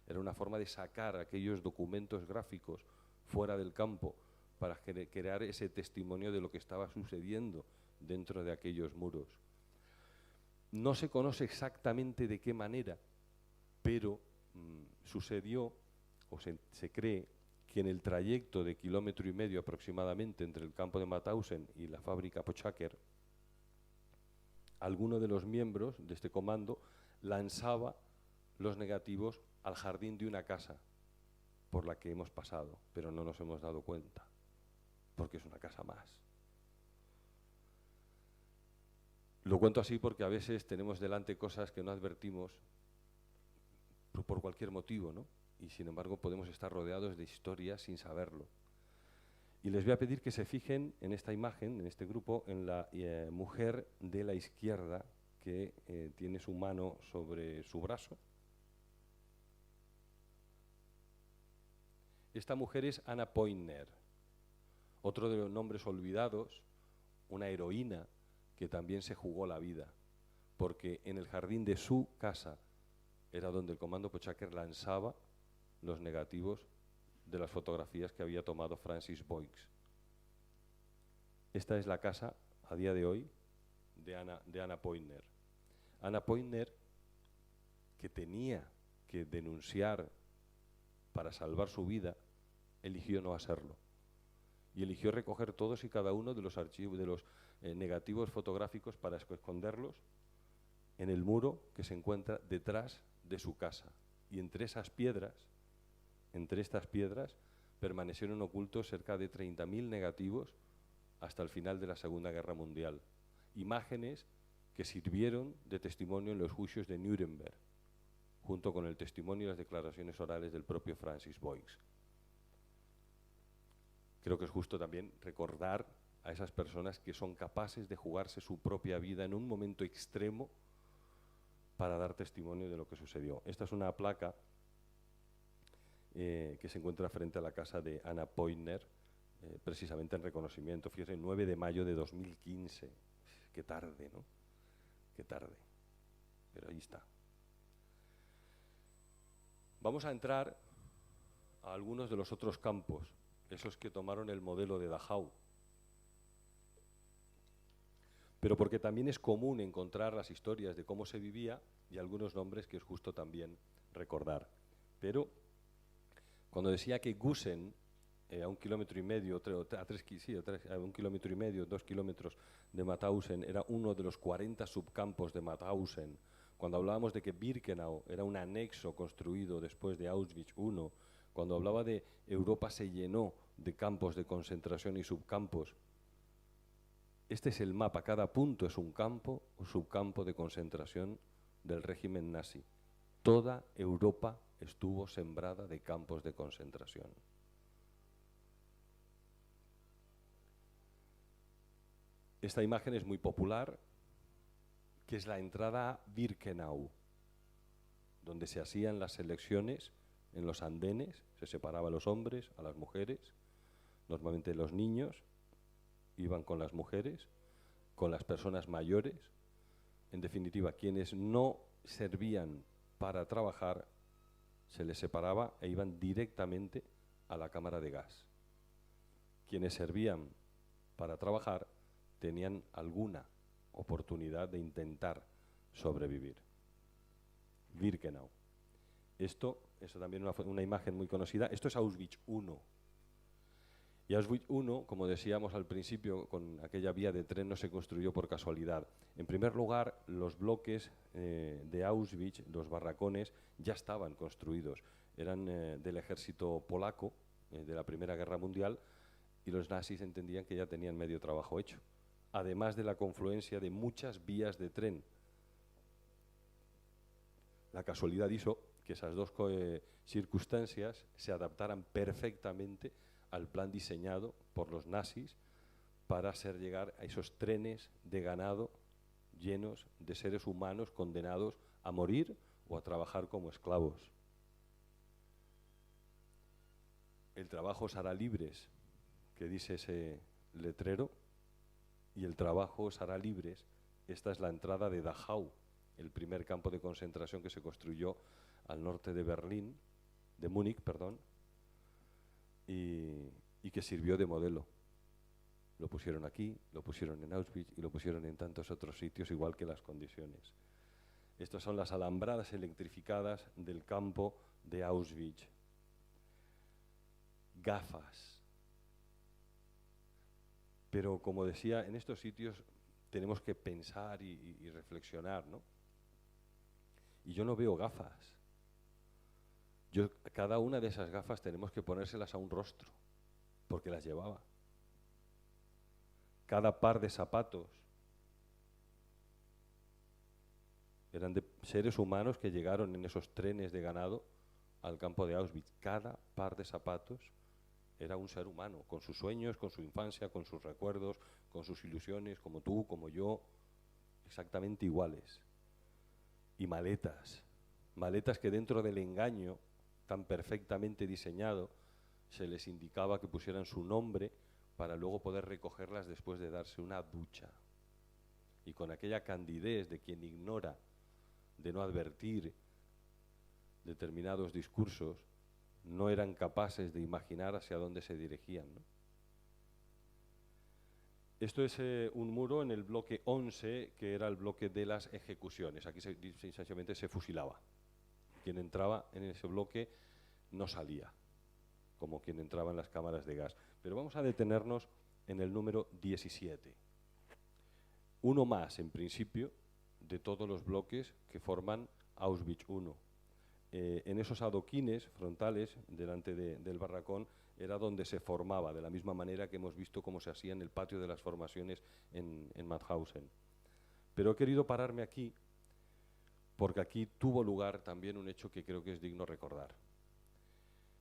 C: Era una forma de sacar aquellos documentos gráficos fuera del campo para crear ese testimonio de lo que estaba sucediendo dentro de aquellos muros. No se conoce exactamente de qué manera, pero sucedió, o se cree, que en el trayecto de 1,5 kilómetros aproximadamente entre el campo de Mauthausen y la fábrica Pochaker, alguno de los miembros de este comando lanzaba los negativos al jardín de una casa, por la que hemos pasado, pero no nos hemos dado cuenta, porque es una casa más. Lo cuento así porque a veces tenemos delante cosas que no advertimos por cualquier motivo, ¿no? Y sin embargo podemos estar rodeados de historias sin saberlo. Y les voy a pedir que se fijen en esta imagen, en este grupo, en la mujer de la izquierda que tiene su mano sobre su brazo. Esta mujer es Anna Pointner, otro de los nombres olvidados, una heroína que también se jugó la vida, porque en el jardín de su casa era donde el comando Pochaker lanzaba los negativos de las fotografías que había tomado Francis Boix. Esta es la casa, a día de hoy, de Anna Pointner. Anna Pointner, que tenía que denunciar para salvar su vida, eligió no hacerlo. Y eligió recoger todos y cada uno de los archivos, de los negativos fotográficos para esconderlos en el muro que se encuentra detrás de su casa. Y entre estas piedras, permanecieron ocultos cerca de 30.000 negativos hasta el final de la Segunda Guerra Mundial. Imágenes que sirvieron de testimonio en los juicios de Nuremberg, junto con el testimonio y las declaraciones orales del propio Francis Boix. Creo que es justo también recordar a esas personas que son capaces de jugarse su propia vida en un momento extremo para dar testimonio de lo que sucedió. Esta es una placa que se encuentra frente a la casa de Anna Pointner, precisamente en reconocimiento. Fíjense, 9 de mayo de 2015. Qué tarde, ¿no? Qué tarde. Pero ahí está. Vamos a entrar a algunos de los otros campos, esos que tomaron el modelo de Dachau. Pero porque también es común encontrar las historias de cómo se vivía y algunos nombres que es justo también recordar. Pero cuando decía que Gusen, a 1,5 kilómetros, a 1,5 kilómetros, 2 kilómetros de Mauthausen, era uno de los 40 subcampos de Mauthausen, cuando hablábamos de que Birkenau era un anexo construido después de Auschwitz I, cuando hablaba de Europa se llenó de campos de concentración y subcampos, este es el mapa, cada punto es un campo o subcampo de concentración del régimen nazi. Toda Europa estuvo sembrada de campos de concentración. Esta imagen es muy popular, que es la entrada a Birkenau, donde se hacían las elecciones en los andenes, se separaba a los hombres, a las mujeres, normalmente los niños iban con las mujeres, con las personas mayores, en definitiva, quienes no servían para trabajar, se les separaba e iban directamente a la cámara de gas. Quienes servían para trabajar tenían alguna oportunidad de intentar sobrevivir. Birkenau. Esto también es una imagen muy conocida. Esto es Auschwitz I. Y Auschwitz I, como decíamos al principio, con aquella vía de tren no se construyó por casualidad. En primer lugar, los bloques de Auschwitz, los barracones, ya estaban construidos. Eran del ejército polaco de la Primera Guerra Mundial y los nazis entendían que ya tenían medio trabajo hecho, además de la confluencia de muchas vías de tren. La casualidad hizo que esas dos circunstancias se adaptaran perfectamente al plan diseñado por los nazis para hacer llegar a esos trenes de ganado llenos de seres humanos condenados a morir o a trabajar como esclavos. El trabajo os hará libres, que dice ese letrero, y el trabajo os hará libres. Esta es la entrada de Dachau, el primer campo de concentración que se construyó al norte de Berlín, de Múnich, perdón, y que sirvió de modelo. Lo pusieron aquí, lo pusieron en Auschwitz y lo pusieron en tantos otros sitios, igual que las condiciones. Estas son las alambradas electrificadas del campo de Auschwitz. Gafas. Pero como decía, en estos sitios tenemos que pensar y reflexionar, ¿no? Y yo no veo gafas. Cada una de esas gafas tenemos que ponérselas a un rostro, porque las llevaba. Cada par de zapatos eran de seres humanos que llegaron en esos trenes de ganado al campo de Auschwitz. Cada par de zapatos era un ser humano, con sus sueños, con su infancia, con sus recuerdos, con sus ilusiones, como tú, como yo, exactamente iguales. Y maletas que dentro del engaño tan perfectamente diseñado se les indicaba que pusieran su nombre para luego poder recogerlas después de darse una ducha. Y con aquella candidez de quien ignora, de no advertir determinados discursos, no eran capaces de imaginar hacia dónde se dirigían, ¿no? Esto es un muro en el bloque 11, que era el bloque de las ejecuciones. Aquí sencillamente se fusilaba. Quien entraba en ese bloque no salía, como quien entraba en las cámaras de gas. Pero vamos a detenernos en el número 17. Uno más, en principio, de todos los bloques que forman Auschwitz I. En esos adoquines frontales, delante del barracón, era donde se formaba, de la misma manera que hemos visto cómo se hacía en el patio de las formaciones en Mauthausen. Pero he querido pararme aquí, porque aquí tuvo lugar también un hecho que creo que es digno recordar.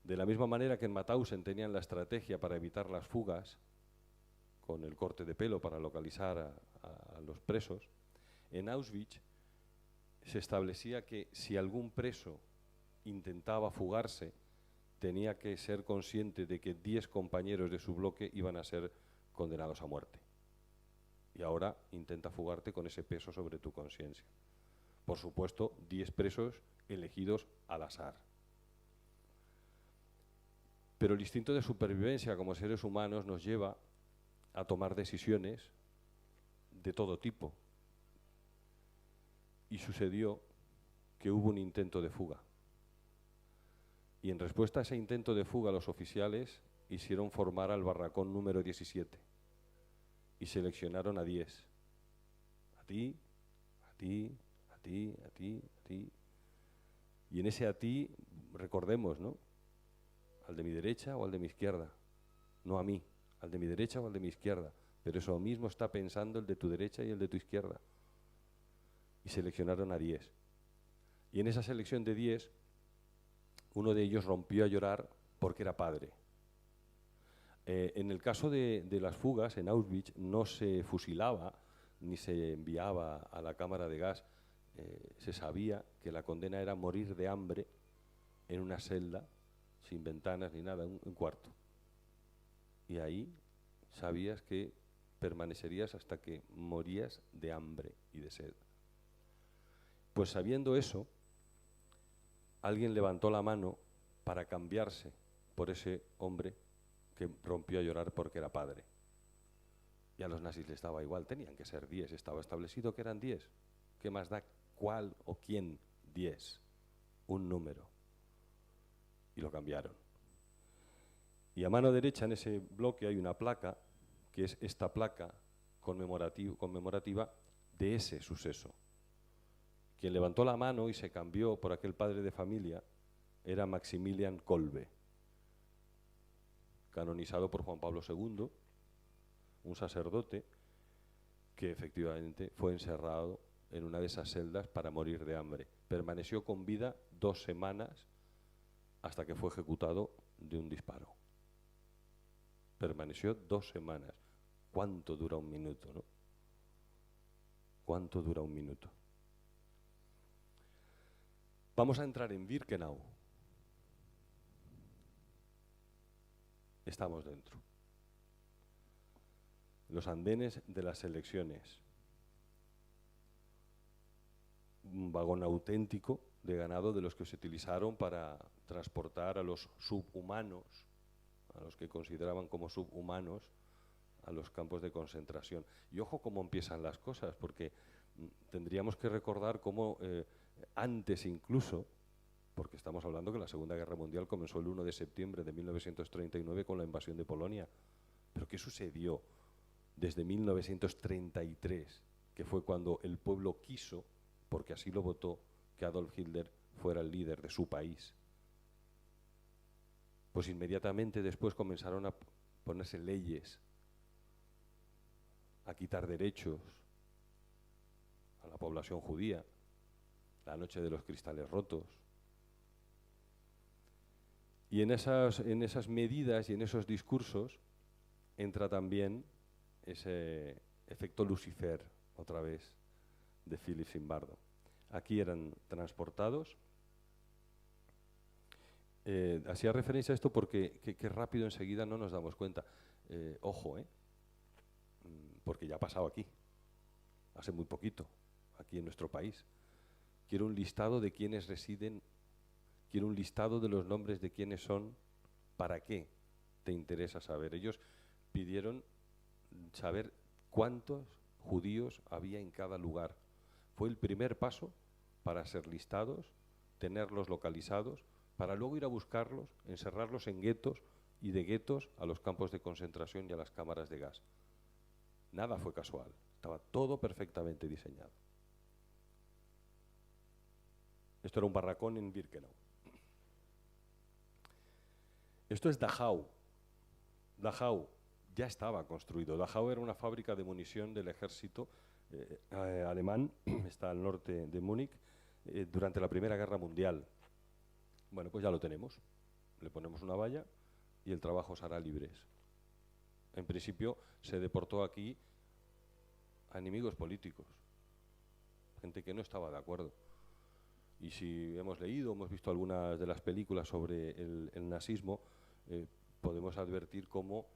C: De la misma manera que en Mauthausen tenían la estrategia para evitar las fugas, con el corte de pelo para localizar a los presos, en Auschwitz se establecía que si algún preso intentaba fugarse, tenía que ser consciente de que 10 compañeros de su bloque iban a ser condenados a muerte. Y ahora intenta fugarte con ese peso sobre tu conciencia. Por supuesto, 10 presos elegidos al azar. Pero el instinto de supervivencia como seres humanos nos lleva a tomar decisiones de todo tipo. Y sucedió que hubo un intento de fuga. Y en respuesta a ese intento de fuga, los oficiales hicieron formar al barracón número 17 y seleccionaron a 10. A ti, a ti, a ti, a ti, a ti. Y en ese a ti, recordemos, ¿no? Al de mi derecha o al de mi izquierda. No a mí, al de mi derecha o al de mi izquierda. Pero eso mismo está pensando el de tu derecha y el de tu izquierda. Y seleccionaron a 10. Y en esa selección de 10, uno de ellos rompió a llorar porque era padre. En el caso de las fugas, en Auschwitz no se fusilaba ni se enviaba a la cámara de gas. Se sabía que la condena era morir de hambre en una celda, sin ventanas ni nada, un cuarto. Y ahí sabías que permanecerías hasta que morías de hambre y de sed. Pues sabiendo eso, alguien levantó la mano para cambiarse por ese hombre que rompió a llorar porque era padre. Y a los nazis les daba igual, tenían que ser 10, estaba establecido que eran 10. ¿Qué más da cuál o quién? 10, un número. Y lo cambiaron. Y a mano derecha en ese bloque hay una placa, que es esta placa conmemorativa de ese suceso. Quien levantó la mano y se cambió por aquel padre de familia era Maximilian Kolbe, canonizado por Juan Pablo II, un sacerdote que efectivamente fue encerrado en una de esas celdas para morir de hambre. Permaneció con vida 2 semanas hasta que fue ejecutado de un disparo. Permaneció 2 semanas. ¿Cuánto dura un minuto, no? ¿Cuánto dura un minuto? Vamos a entrar en Birkenau. Estamos dentro. Los andenes de las selecciones. Un vagón auténtico de ganado de los que se utilizaron para transportar a los subhumanos, a los que consideraban como subhumanos, a los campos de concentración. Y ojo cómo empiezan las cosas, porque tendríamos que recordar cómo antes incluso, porque estamos hablando que la Segunda Guerra Mundial comenzó el 1 de septiembre de 1939 con la invasión de Polonia. ¿Pero qué sucedió desde 1933, que fue cuando el pueblo quiso, porque así lo votó, que Adolf Hitler fuera el líder de su país? pues inmediatamente después comenzaron a ponerse leyes, a quitar derechos a la población judía, la noche de los cristales rotos. Y en esas medidas y en esos discursos entra también ese efecto Lucifer, otra vez, de Philip Zimbardo. Aquí eran transportados. Hacía referencia a esto porque que rápido enseguida no nos damos cuenta. Ojo, porque ya ha pasado aquí, hace muy poquito, aquí en nuestro país. Quiero un listado de quienes residen, quiero un listado de los nombres de quienes son, ¿para qué te interesa saber? Ellos pidieron saber cuántos judíos había en cada lugar. Fue el primer paso para ser listados, tenerlos localizados, para luego ir a buscarlos, encerrarlos en guetos y de guetos a los campos de concentración y a las cámaras de gas. Nada fue casual, estaba todo perfectamente diseñado. Esto era un barracón en Birkenau. Esto es Dachau. Dachau ya estaba construido. Dachau era una fábrica de munición del ejército alemán, está al norte de Múnich, durante la Primera Guerra Mundial. Bueno, pues ya lo tenemos. Le ponemos una valla y el trabajo se hará libres. En principio se deportó aquí a enemigos políticos, gente que no estaba de acuerdo. Y si hemos leído, hemos visto algunas de las películas sobre el nazismo, podemos advertir cómo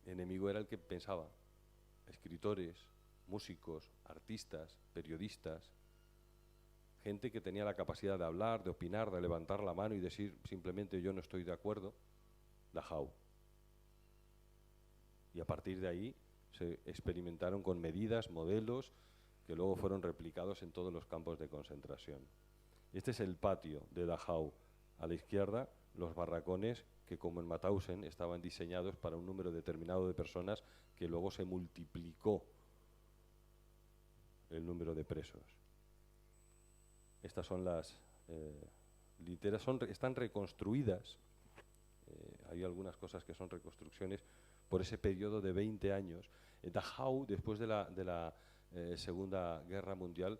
C: enemigo era el que pensaba. Escritores, músicos, artistas, periodistas, gente que tenía la capacidad de hablar, de opinar, de levantar la mano y decir simplemente yo no estoy de acuerdo. Dachau. Y a partir de ahí se experimentaron con medidas, modelos, que luego fueron replicados en todos los campos de concentración. Este es el patio de Dachau. A la izquierda, los barracones que, como en Mauthausen, estaban diseñados para un número determinado de personas que luego se multiplicó el número de presos. Estas son las literas, están reconstruidas. Hay algunas cosas que son reconstrucciones por ese periodo de 20 años. Dachau, después de la Segunda Guerra Mundial,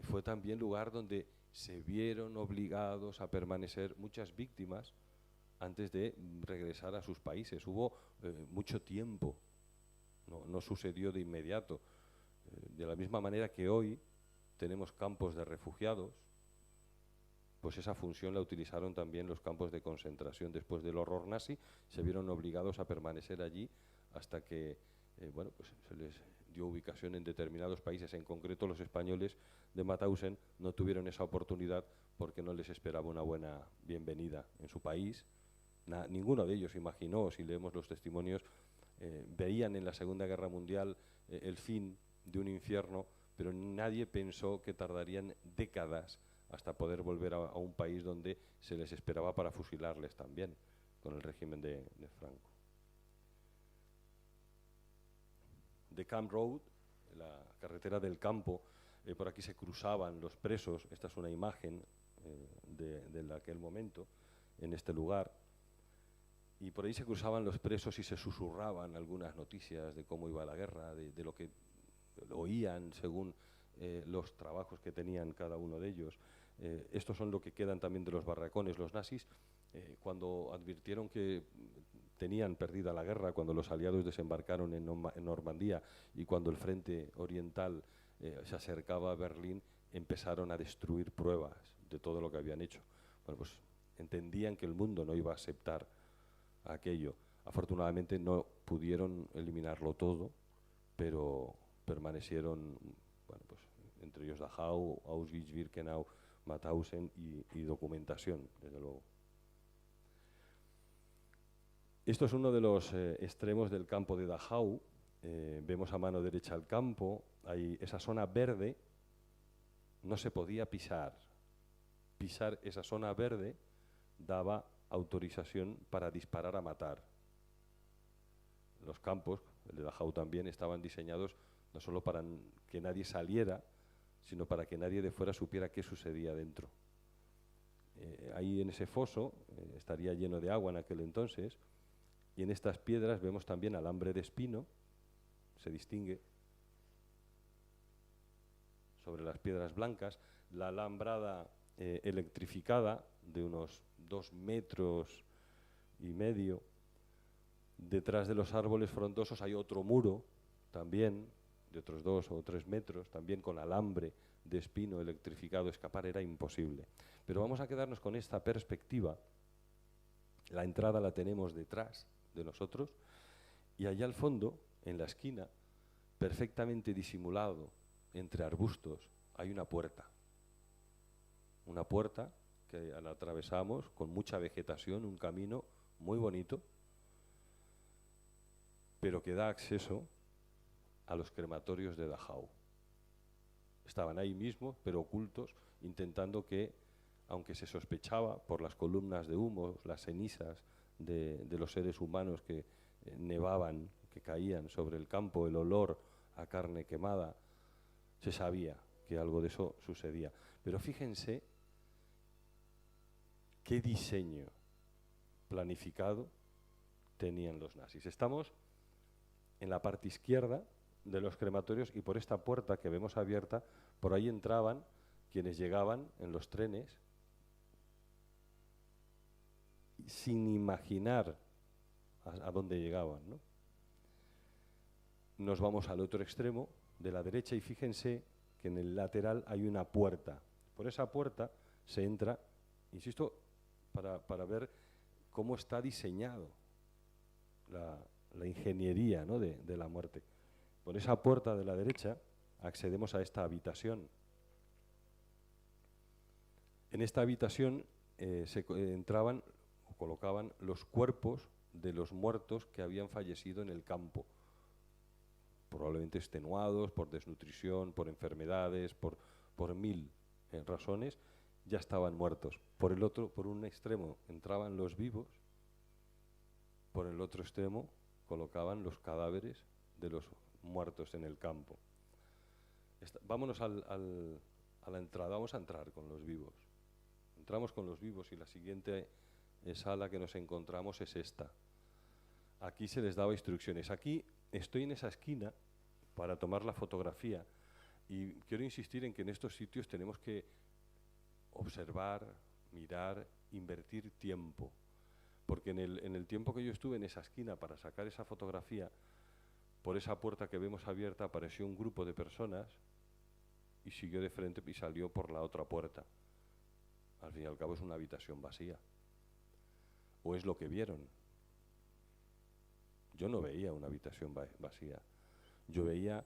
C: fue también lugar donde se vieron obligados a permanecer muchas víctimas antes de regresar a sus países. Hubo mucho tiempo, no sucedió de inmediato. De la misma manera que hoy tenemos campos de refugiados, pues esa función la utilizaron también los campos de concentración. Después del horror nazi, se vieron obligados a permanecer allí hasta que bueno, pues se les dio ubicación en determinados países. En concreto, los españoles de Mauthausen no tuvieron esa oportunidad porque no les esperaba una buena bienvenida en su país. Ninguno de ellos imaginó, si leemos los testimonios, veían en la Segunda Guerra Mundial el fin de un infierno, pero nadie pensó que tardarían décadas hasta poder volver a un país donde se les esperaba para fusilarles también, con el régimen de Franco. The Camp Road, la carretera del campo, por aquí se cruzaban los presos. Esta es una imagen de aquel momento, en este lugar. Y por ahí se cruzaban los presos y se susurraban algunas noticias de cómo iba la guerra, de lo que oían según los trabajos que tenían cada uno de ellos. Estos son lo que quedan también de los barracones. Los nazis, cuando advirtieron que tenían perdida la guerra, cuando los aliados desembarcaron en Normandía y cuando el frente oriental se acercaba a Berlín, empezaron a destruir pruebas de todo lo que habían hecho. Bueno, pues entendían que el mundo no iba a aceptar aquello. Afortunadamente no pudieron eliminarlo todo, pero permanecieron, bueno, pues entre ellos Dachau, Auschwitz, Birkenau, Mauthausen y documentación, desde luego. Esto es uno de los extremos del campo de Dachau. Vemos a mano derecha el campo, hay esa zona verde, no se podía pisar. Pisar esa zona verde daba autorización para disparar a matar. Los campos, el de Dachau también, estaban diseñados no solo para que nadie saliera, sino para que nadie de fuera supiera qué sucedía dentro. ahí en ese foso estaría lleno de agua en aquel entonces, y en estas piedras vemos también alambre de espino, se distingue sobre las piedras blancas, la alambrada electrificada de unos 2,5 metros. Detrás de los árboles frondosos hay otro muro también de otros 2 o 3 metros, también con alambre de espino electrificado. Escapar era imposible. Pero vamos a quedarnos con esta perspectiva. La entrada la tenemos detrás de nosotros y allá al fondo, en la esquina, perfectamente disimulado entre arbustos, hay una puerta. Una puerta que la atravesamos con mucha vegetación, un camino muy bonito, pero que da acceso a los crematorios de Dachau. Estaban ahí mismo, pero ocultos, intentando que, aunque se sospechaba por las columnas de humo, las cenizas de los seres humanos que nevaban, que caían sobre el campo, el olor a carne quemada, se sabía que algo de eso sucedía. Pero fíjense qué diseño planificado tenían los nazis. Estamos en la parte izquierda de los crematorios y por esta puerta que vemos abierta, por ahí entraban quienes llegaban en los trenes sin imaginar a dónde llegaban, ¿no? Nos vamos al otro extremo de la derecha y fíjense que en el lateral hay una puerta. Por esa puerta se entra, insisto, para ver cómo está diseñado la ingeniería, ¿no?, de la muerte. Por esa puerta de la derecha accedemos a esta habitación. En esta habitación entraban o colocaban los cuerpos de los muertos que habían fallecido en el campo, probablemente extenuados por desnutrición, por enfermedades, por 1000 razones, ya estaban muertos. Por un extremo entraban los vivos, por el otro extremo colocaban los cadáveres de los muertos en el campo. Vámonos a la entrada, vamos a entrar con los vivos. Entramos con los vivos y la siguiente sala que nos encontramos es esta. Aquí se les daba instrucciones. Aquí estoy en esa esquina para tomar la fotografía y quiero insistir en que en estos sitios tenemos que observar, mirar, invertir tiempo. Porque en el tiempo que yo estuve en esa esquina para sacar esa fotografía, por esa puerta que vemos abierta apareció un grupo de personas y siguió de frente y salió por la otra puerta. Al fin y al cabo es una habitación vacía. ¿O es lo que vieron? Yo no veía una habitación vacía. Yo veía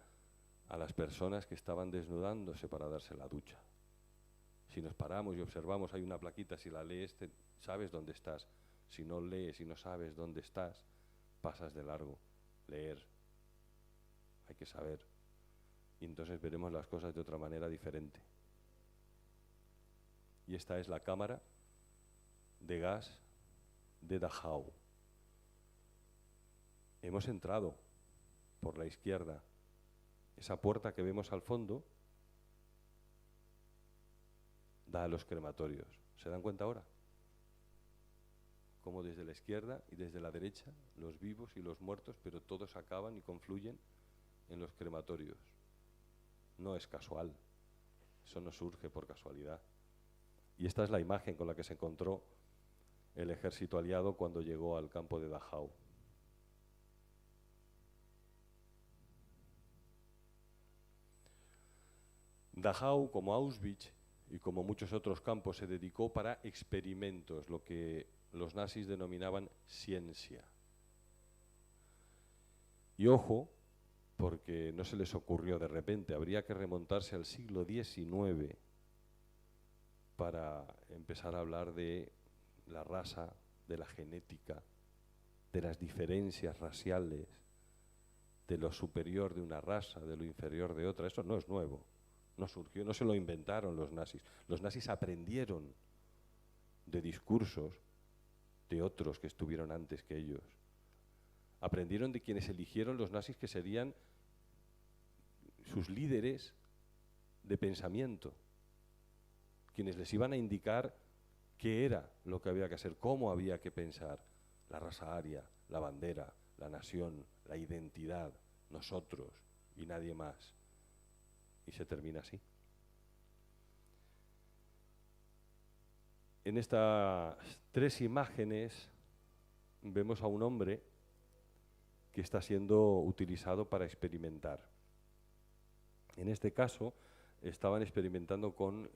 C: a las personas que estaban desnudándose para darse la ducha. Si nos paramos y observamos, hay una plaquita, si la lees, sabes dónde estás. Si no lees y no sabes dónde estás, pasas de largo. Leer. Hay que saber. Y entonces veremos las cosas de otra manera diferente. Y esta es la cámara de gas de Dachau. Hemos entrado por la izquierda. Esa puerta que vemos al fondo da a los crematorios. ¿Se dan cuenta ahora? Como desde la izquierda y desde la derecha, los vivos y los muertos, pero todos acaban y confluyen en los crematorios. No es casual. Eso no surge por casualidad. Y esta es la imagen con la que se encontró el ejército aliado cuando llegó al campo de Dachau. Dachau, como Auschwitz y como muchos otros campos, se dedicó para experimentos, lo que los nazis denominaban ciencia. Y ojo, porque no se les ocurrió de repente, habría que remontarse al siglo XIX para empezar a hablar de la raza, de la genética, de las diferencias raciales, de lo superior de una raza, de lo inferior de otra. Eso no es nuevo, no surgió, no se lo inventaron los nazis. Los nazis aprendieron de discursos de otros que estuvieron antes que ellos. Aprendieron de quienes eligieron los nazis que serían sus líderes de pensamiento, quienes les iban a indicar qué era lo que había que hacer, cómo había que pensar la raza aria, la bandera, la nación, la identidad, nosotros y nadie más. Y se termina así. En estas 3 imágenes vemos a un hombre que está siendo utilizado para experimentar. En este caso, estaban experimentando con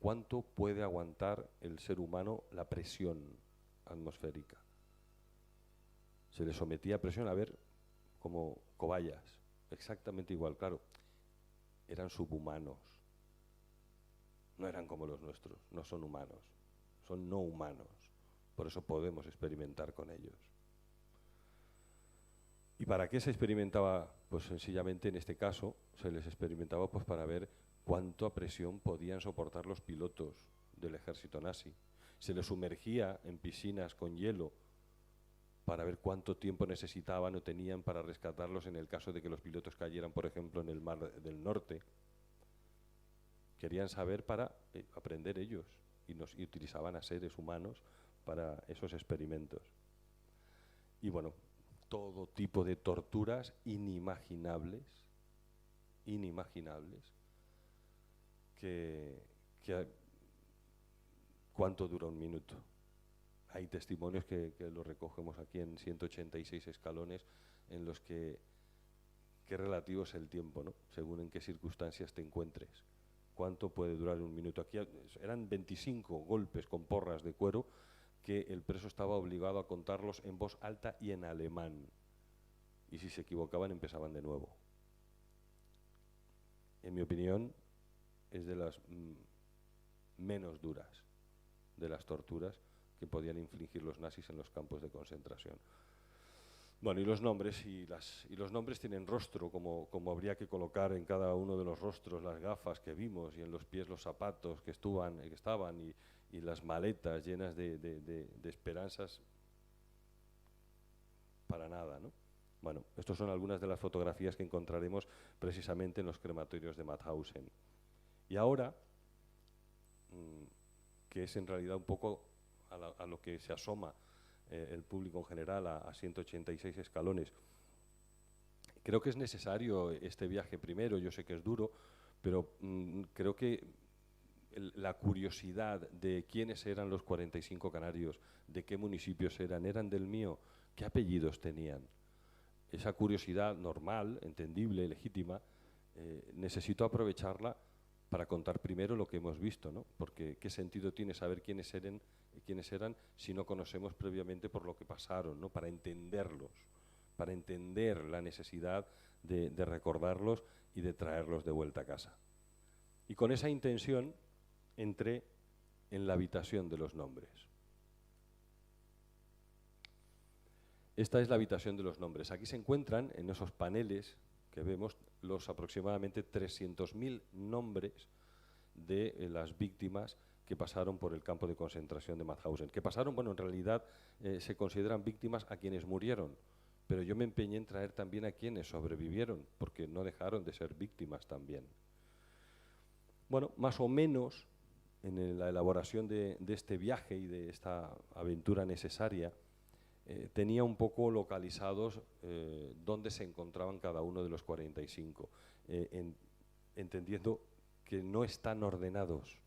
C: cuánto puede aguantar el ser humano la presión atmosférica. Se le sometía a presión, a ver, como cobayas, exactamente igual, claro. Eran subhumanos, no eran como los nuestros, no son humanos, son no humanos, por eso podemos experimentar con ellos. ¿Y para qué se experimentaba? Pues sencillamente en este caso se les experimentaba pues para ver cuánta presión podían soportar los pilotos del ejército nazi. Se les sumergía en piscinas con hielo para ver cuánto tiempo necesitaban o tenían para rescatarlos en el caso de que los pilotos cayeran, por ejemplo, en el Mar del Norte. Querían saber para aprender ellos y utilizaban a seres humanos para esos experimentos. Y bueno, todo tipo de torturas inimaginables, ¿cuánto dura un minuto? Hay testimonios que lo recogemos aquí en 186 escalones en los que relativo es el tiempo, ¿no? Según en qué circunstancias te encuentres. ¿Cuánto puede durar un minuto? Aquí eran 25 golpes con porras de cuero que el preso estaba obligado a contarlos en voz alta y en alemán. Y si se equivocaban, empezaban de nuevo. En mi opinión, es de las menos duras de las torturas que podían infligir los nazis en los campos de concentración. Bueno, y los nombres tienen rostro, como habría que colocar en cada uno de los rostros las gafas que vimos y en los pies los zapatos que estaban y las maletas llenas de esperanzas. Para nada, ¿no? Bueno, estas son algunas de las fotografías que encontraremos precisamente en los crematorios de Mauthausen. Y ahora, que es en realidad un poco a lo que se asoma el público en general a 186 escalones, creo que es necesario este viaje primero. Yo sé que es duro, pero creo que la curiosidad de quiénes eran los 45 canarios, de qué municipios eran del mío, qué apellidos tenían. Esa curiosidad normal, entendible, legítima, necesito aprovecharla para contar primero lo que hemos visto, ¿no? Porque qué sentido tiene saber quiénes eran si no conocemos previamente por lo que pasaron, ¿no? Para entenderlos, para entender la necesidad de recordarlos y de traerlos de vuelta a casa. Y con esa intención entré en la habitación de los nombres. Esta es la habitación de los nombres. Aquí se encuentran, en esos paneles que vemos, los aproximadamente 300.000 nombres de las víctimas que pasaron por el campo de concentración de Mauthausen. Que pasaron, bueno, en realidad se consideran víctimas a quienes murieron, pero yo me empeñé en traer también a quienes sobrevivieron, porque no dejaron de ser víctimas también. Bueno, más o menos, en la elaboración de este viaje y de esta aventura necesaria, tenía un poco localizados dónde se encontraban cada uno de los 45, entendiendo que no están ordenados,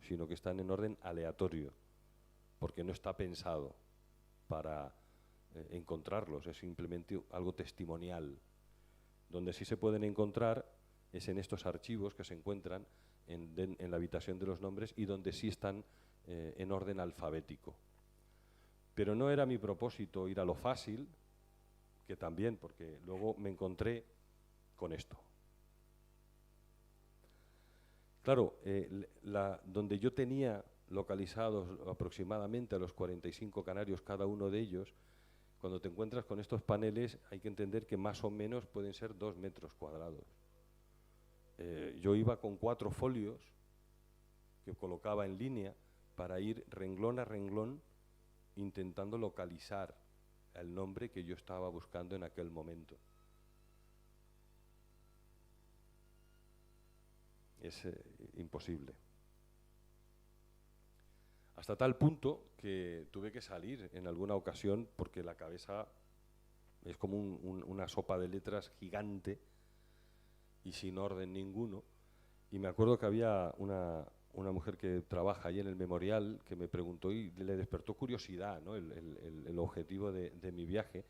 C: sino que están en orden aleatorio, porque no está pensado para encontrarlos, es simplemente algo testimonial. Donde sí se pueden encontrar es en estos archivos que se encuentran en la habitación de los nombres y donde sí están en orden alfabético. Pero no era mi propósito ir a lo fácil, que también, porque luego me encontré con esto. Claro, donde yo tenía localizados aproximadamente a los 45 canarios, cada uno de ellos, cuando te encuentras con estos paneles hay que entender que más o menos pueden ser 2 metros cuadrados. Yo iba con 4 folios que colocaba en línea para ir renglón a renglón intentando localizar el nombre que yo estaba buscando en aquel momento. Es imposible. Hasta tal punto que tuve que salir en alguna ocasión porque la cabeza es como una sopa de letras gigante y sin orden ninguno. Y me acuerdo que había una mujer que trabaja allí en el memorial que me preguntó y le despertó curiosidad, ¿no? el objetivo de mi viaje.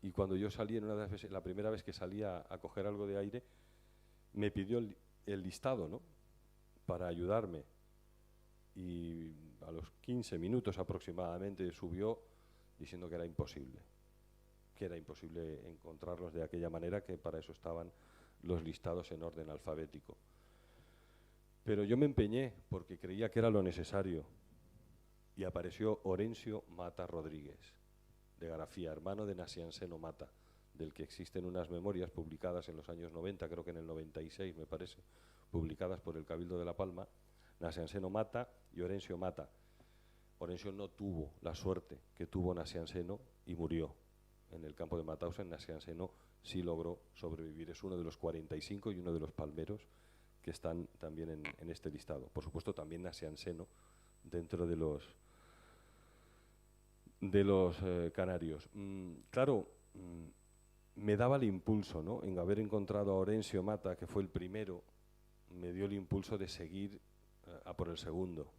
C: Y cuando yo salí, en una de las veces, la primera vez que salí a coger algo de aire, me pidió el listado, ¿no? Para ayudarme. Y a los 15 minutos aproximadamente subió diciendo que era imposible encontrarlos de aquella manera, que para eso estaban los listados en orden alfabético. Pero yo me empeñé porque creía que era lo necesario y apareció Orencio Mata Rodríguez, de Garafía, hermano de Nasianseno Mata, del que existen unas memorias publicadas en los años 90, creo que en el 96 me parece, publicadas por el Cabildo de La Palma, Nasianseno Mata y Orencio Mata. Orencio no tuvo la suerte que tuvo Nasianseno y murió en el campo de Mauthausen. Nasianseno sí logró sobrevivir, es uno de los 45 y uno de los palmeros que están también en este listado. Por supuesto también Nasianseno dentro de los canarios. Claro, me daba el impulso, ¿no? En haber encontrado a Orencio Mata, que fue el primero, me dio el impulso de seguir a por el segundo.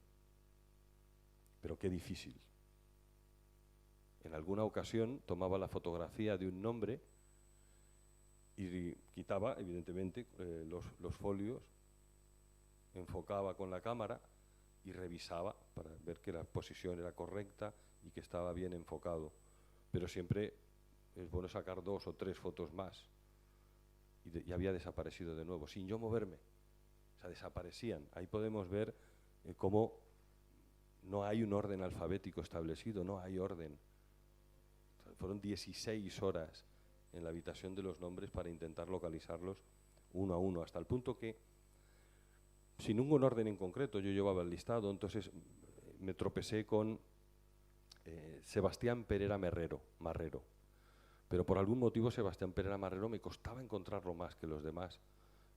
C: Pero qué difícil. En alguna ocasión tomaba la fotografía de un nombre y quitaba, evidentemente, los folios, enfocaba con la cámara y revisaba para ver que la posición era correcta y que estaba bien enfocado. Pero siempre es bueno sacar 2 o 3 fotos más y había desaparecido de nuevo, sin yo moverme. O sea, desaparecían. Ahí podemos ver cómo no hay un orden alfabético establecido, no hay orden. O sea, fueron 16 horas en la habitación de los nombres para intentar localizarlos uno a uno, hasta el punto que, sin ningún orden en concreto, yo llevaba el listado, entonces me tropecé con Sebastián Pereira Marrero. Pero por algún motivo Sebastián Pereira Marrero me costaba encontrarlo más que los demás.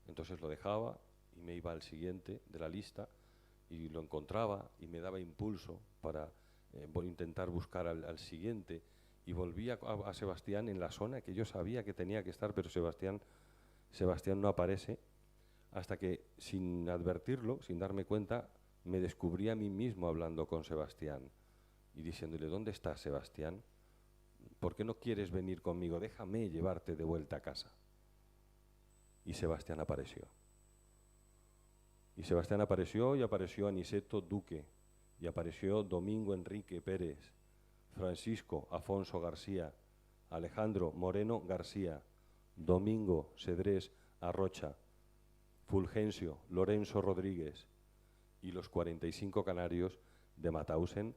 C: Entonces lo dejaba y me iba al siguiente de la lista y lo encontraba y me daba impulso para intentar buscar al siguiente. Y volvía a Sebastián en la zona que yo sabía que tenía que estar, pero Sebastián no aparece, hasta que, sin advertirlo, sin darme cuenta, me descubrí a mí mismo hablando con Sebastián y diciéndole: ¿dónde estás, Sebastián? ¿Por qué no quieres venir conmigo? Déjame llevarte de vuelta a casa. Y Sebastián apareció. Y Sebastián apareció, y apareció Aniceto Duque, y apareció Domingo Enrique Pérez, Francisco Afonso García, Alejandro Moreno García, Domingo Cedrés Arrocha, Fulgencio Lorenzo Rodríguez y los 45 canarios de Mauthausen,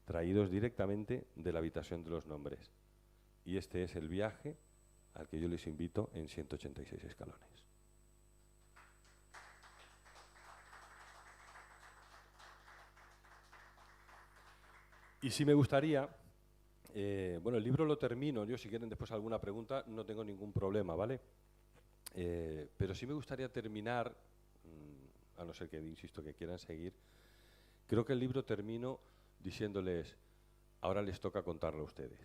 C: traídos directamente de la habitación de los nombres. Y este es el viaje al que yo les invito en 186 escalones. Y si me gustaría, bueno, el libro lo termino, yo si quieren después alguna pregunta no tengo ningún problema, ¿vale? Pero sí me gustaría terminar, a no ser que, insisto, que quieran seguir, creo que el libro termino diciéndoles: ahora les toca contarlo a ustedes.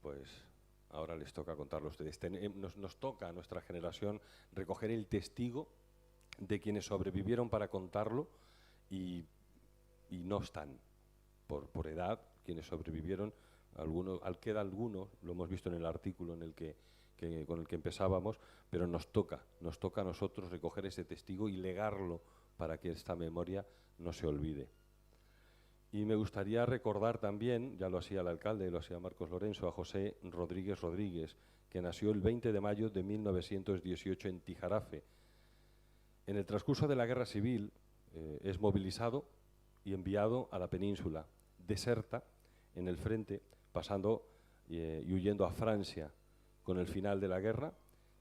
C: Pues ahora les toca contarlo a ustedes. Nos toca a nuestra generación recoger el testigo de quienes sobrevivieron para contarlo y no están. Por edad, quienes sobrevivieron, queda alguno, lo hemos visto en el artículo con el que empezábamos, pero nos toca a nosotros recoger ese testigo y legarlo para que esta memoria no se olvide. Y me gustaría recordar también, ya lo hacía el alcalde, lo hacía Marcos Lorenzo, a José Rodríguez Rodríguez, que nació el 20 de mayo de 1918 en Tijarafe. En el transcurso de la Guerra Civil es movilizado y enviado a la península. Deserta en el frente, pasando y huyendo a Francia. Con el final de la guerra,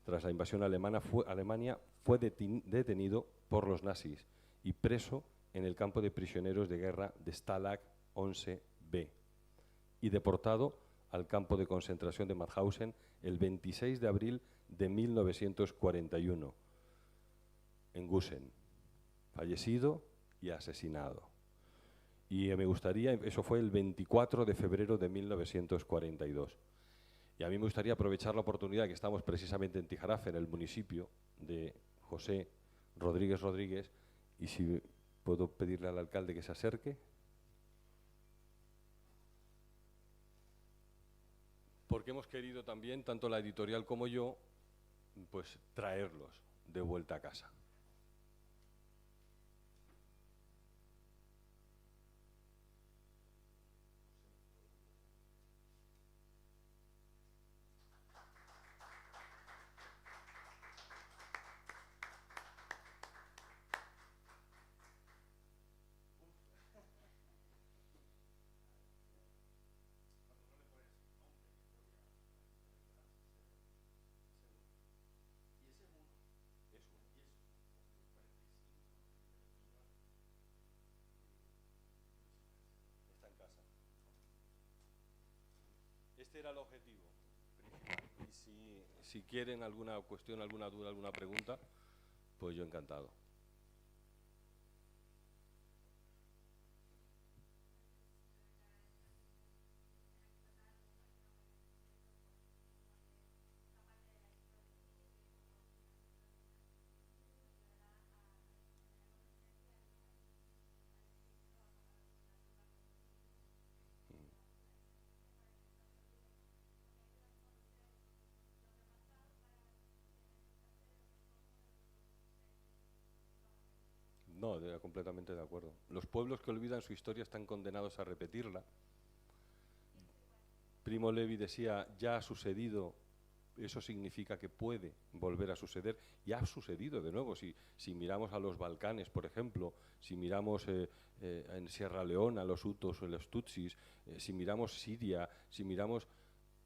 C: tras la invasión alemana, Alemania fue detenido por los nazis y preso en el campo de prisioneros de guerra de Stalag 11B y deportado al campo de concentración de Mauthausen el 26 de abril de 1941 en Gusen, fallecido y asesinado. Y me gustaría, eso fue el 24 de febrero de 1942. Y a mí me gustaría aprovechar la oportunidad que estamos precisamente en Tijarafe, en el municipio de José Rodríguez Rodríguez, y si puedo pedirle al alcalde que se acerque. Porque hemos querido también, tanto la editorial como yo, pues traerlos de vuelta a casa. Este era el objetivo principal. Y si quieren alguna cuestión, alguna duda, alguna pregunta, pues yo encantado. No, completamente de acuerdo. Los pueblos que olvidan su historia están condenados a repetirla. Primo Levi decía, ya ha sucedido, eso significa que puede volver a suceder, y ha sucedido de nuevo. Si miramos a los Balcanes, por ejemplo, si miramos en Sierra Leona, los hutos o los tutsis, si miramos Siria, si miramos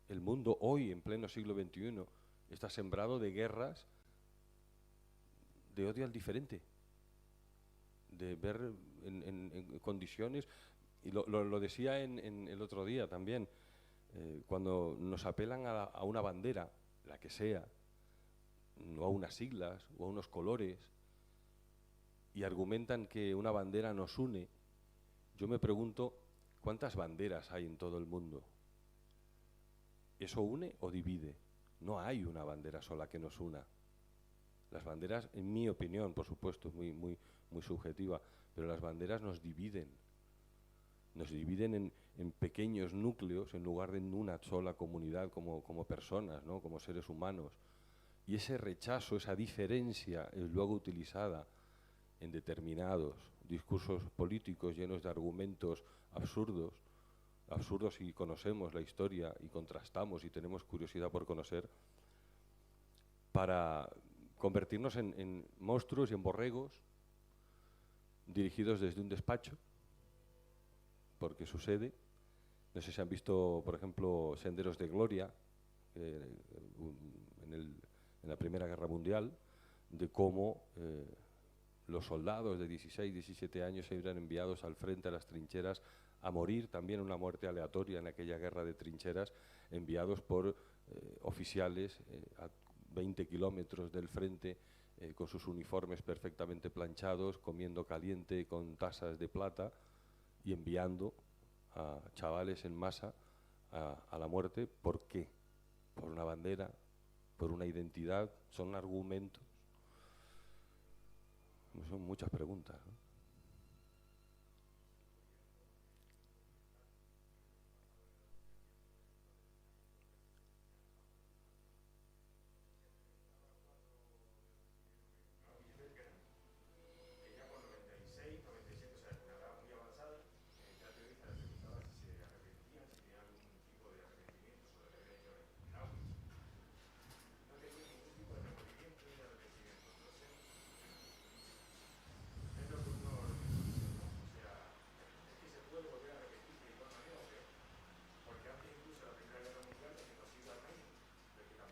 C: el mundo hoy, en pleno siglo XXI, está sembrado de guerras, de odio al diferente, de ver en condiciones, y lo decía en el otro día también, cuando nos apelan a una bandera, la que sea, o a unas siglas, o a unos colores, y argumentan que una bandera nos une, yo me pregunto, ¿cuántas banderas hay en todo el mundo? ¿Eso une o divide? No hay una bandera sola que nos una. Las banderas, en mi opinión, por supuesto, es muy subjetiva, pero las banderas nos dividen en pequeños núcleos en lugar de en una sola comunidad como personas, ¿no? Como seres humanos. Y ese rechazo, esa diferencia es luego utilizada en determinados discursos políticos llenos de argumentos absurdos si conocemos la historia y contrastamos y tenemos curiosidad por conocer, para convertirnos en monstruos y en borregos dirigidos desde un despacho, porque sucede. No sé si han visto, por ejemplo, Senderos de Gloria, en la Primera Guerra Mundial, de cómo los soldados de 16, 17 años eran enviados al frente a las trincheras a morir, también una muerte aleatoria en aquella guerra de trincheras, enviados por oficiales a 20 kilómetros del frente, con sus uniformes perfectamente planchados, comiendo caliente con tazas de plata, y enviando a chavales en masa a la muerte. ¿Por qué? Por una bandera, por una identidad. Son argumentos. Son muchas preguntas, ¿no?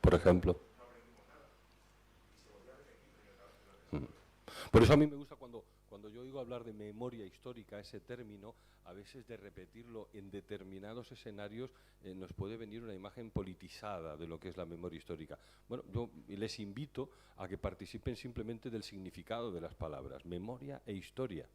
C: Por ejemplo. Por eso a mí me gusta cuando yo oigo hablar de memoria histórica, ese término, a veces de repetirlo en determinados escenarios, nos puede venir una imagen politizada de lo que es la memoria histórica. Bueno, yo les invito a que participen simplemente del significado de las palabras, memoria e historia.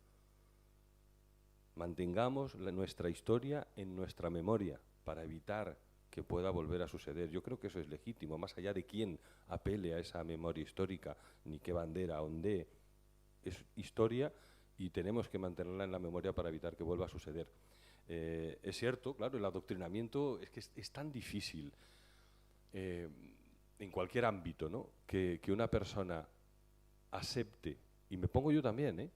C: Mantengamos nuestra historia en nuestra memoria para evitar que pueda volver a suceder. Yo creo que eso es legítimo, más allá de quién apele a esa memoria histórica, ni qué bandera ondee. Es historia y tenemos que mantenerla en la memoria para evitar que vuelva a suceder. Es cierto, claro, el adoctrinamiento es que es tan difícil en cualquier ámbito, ¿no? Que una persona acepte, y me pongo yo también,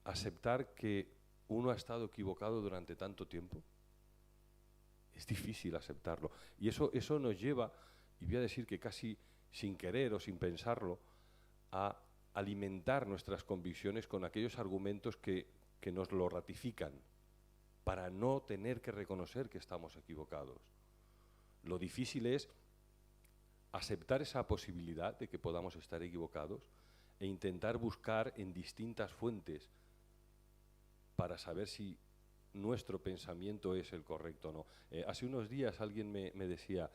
C: aceptar que uno ha estado equivocado durante tanto tiempo. Es difícil aceptarlo. Y eso nos lleva, y voy a decir que casi sin querer o sin pensarlo, a alimentar nuestras convicciones con aquellos argumentos que nos lo ratifican, para no tener que reconocer que estamos equivocados. Lo difícil es aceptar esa posibilidad de que podamos estar equivocados e intentar buscar en distintas fuentes para saber si nuestro pensamiento es el correcto o no. Hace unos días alguien me decía,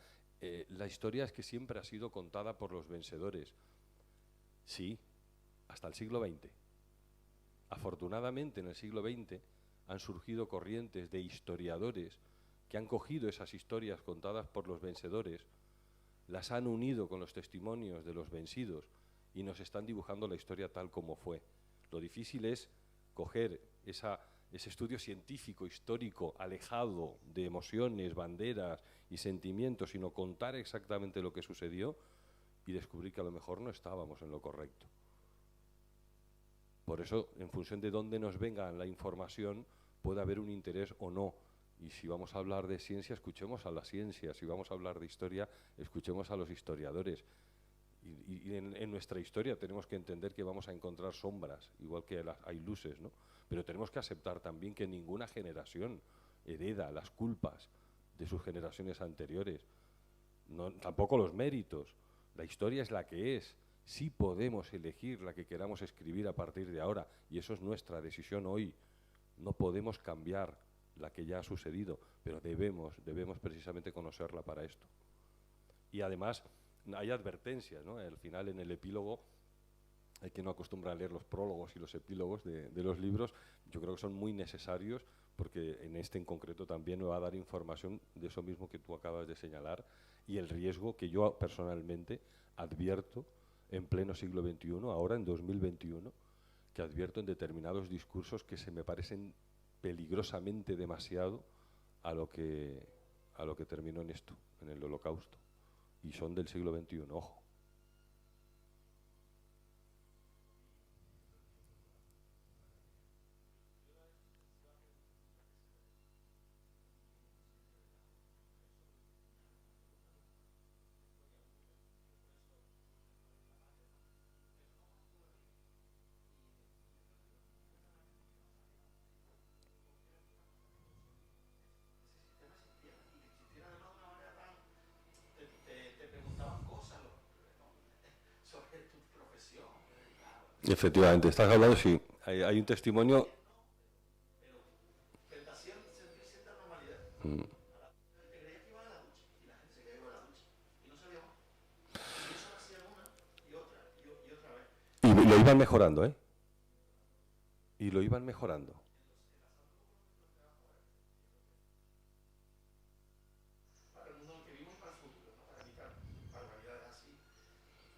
C: la historia es que siempre ha sido contada por los vencedores. Sí, hasta el siglo XX. Afortunadamente en el siglo XX han surgido corrientes de historiadores que han cogido esas historias contadas por los vencedores, las han unido con los testimonios de los vencidos y nos están dibujando la historia tal como fue. Lo difícil es coger ese estudio científico, histórico, alejado de emociones, banderas y sentimientos, sino contar exactamente lo que sucedió y descubrir que a lo mejor no estábamos en lo correcto. Por eso, en función de dónde nos venga la información, puede haber un interés o no. Y si vamos a hablar de ciencia, escuchemos a la ciencia. Si vamos a hablar de historia, escuchemos a los historiadores. Y en nuestra historia tenemos que entender que vamos a encontrar sombras, igual que hay luces, ¿no? Pero tenemos que aceptar también que ninguna generación hereda las culpas de sus generaciones anteriores. No, tampoco los méritos. La historia es la que es. Sí podemos elegir la que queramos escribir a partir de ahora, y eso es nuestra decisión hoy. No podemos cambiar la que ya ha sucedido, pero debemos precisamente conocerla para esto. Y además hay advertencias, ¿no? Al final, en el epílogo, hay quien no acostumbra a leer los prólogos y los epílogos de los libros. Yo creo que son muy necesarios, porque en este en concreto también me va a dar información de eso mismo que tú acabas de señalar, y el riesgo que yo personalmente advierto en pleno siglo XXI, ahora en 2021, que advierto en determinados discursos que se me parecen peligrosamente demasiado a lo que terminó en esto, en el Holocausto, y son del siglo XXI, ojo. Efectivamente, estás hablando, sí, hay un testimonio. Y lo iban mejorando, ¿eh? Y lo iban mejorando.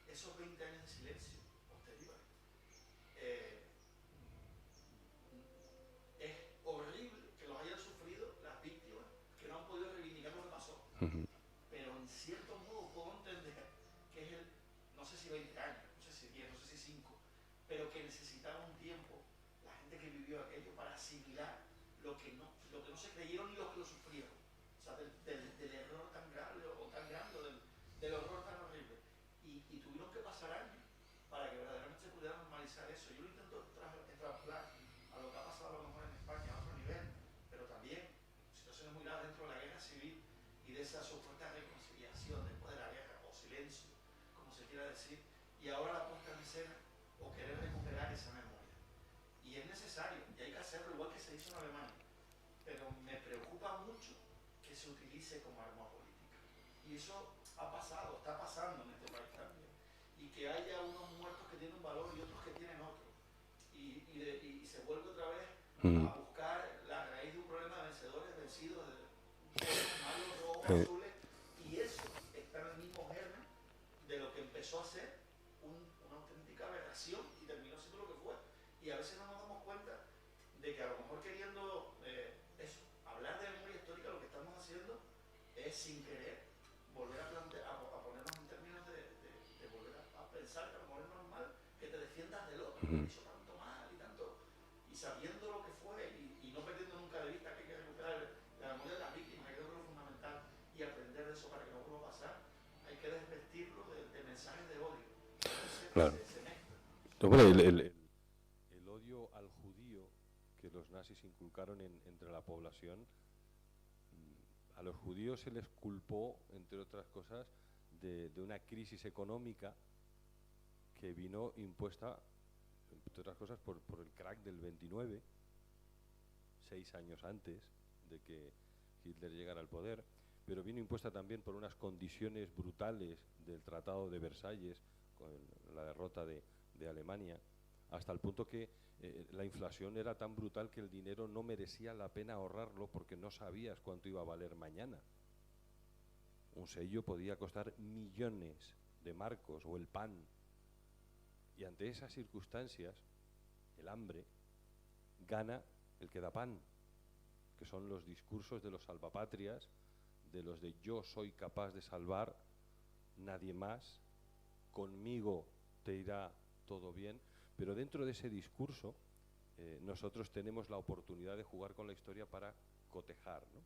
A: Esos 20 años de silencio posteriores. Es horrible que los hayan sufrido las víctimas que no han podido reivindicar lo que pasó. Pero en cierto modo puedo entender que es no sé si 20 años, no sé si 10, no sé si 5, pero que necesitaba un tiempo la gente que vivió aquello para asimilar lo que no se creyeron y los que lo sufrieron. O sea, del error tan grave o tan grande, del horror tan horrible. Y tuvieron que pasar años para que verdaderamente se pudiera normalizar eso. Yo lo intento extrapolar a lo que ha pasado a lo mejor en España a otro nivel, pero también situaciones muy graves dentro de la guerra civil y de esa supuesta reconciliación después de la guerra, o silencio, como se quiera decir, y ahora la puesta en escena o querer recuperar esa memoria. Y es necesario, y hay que hacerlo igual que se hizo en Alemania, pero me preocupa mucho que se utilice como arma política. Y eso ha pasado, está pasando en este país también. Y que haya unos muertos que tienen un valor y otros que tienen otro. Y se vuelve otra vez a buscar azules, y eso está en el mismo germen de lo que empezó a ser una auténtica aberración y terminó siendo lo que fue. Y a veces no nos damos cuenta de que a lo mejor queriendo eso, hablar de memoria histórica, lo que estamos haciendo es sin querer volver a plantear, a ponernos en términos de volver a pensar que a lo mejor es normal que te defiendas del otro, que hizo tanto mal y tanto, y sabiendo lo que fue y no perdiendo nunca de vista que hay que recuperar la memoria de las víctimas, que creo que es lo fundamental, y aprender de eso para que no vuelva a pasar. Hay que desvestirlo de mensajes de odio.
C: Claro.
A: Se mezcla.
C: Hombre, el odio al judío que los nazis inculcaron entre la población, a los judíos se les culpó, entre otras cosas, de una crisis económica que vino impuesta, entre otras cosas, por el crack del 29, 6 años antes de que Hitler llegara al poder, pero vino impuesta también por unas condiciones brutales del Tratado de Versalles, con la derrota de Alemania, hasta el punto que la inflación era tan brutal que el dinero no merecía la pena ahorrarlo porque no sabías cuánto iba a valer mañana. Un sello podía costar millones de marcos, o el pan. Y ante esas circunstancias, el hambre, gana el que da pan, que son los discursos de los salvapatrias, de los de yo soy capaz de salvar, nadie más, conmigo te irá todo bien. Pero dentro de ese discurso nosotros tenemos la oportunidad de jugar con la historia para cotejar, ¿no?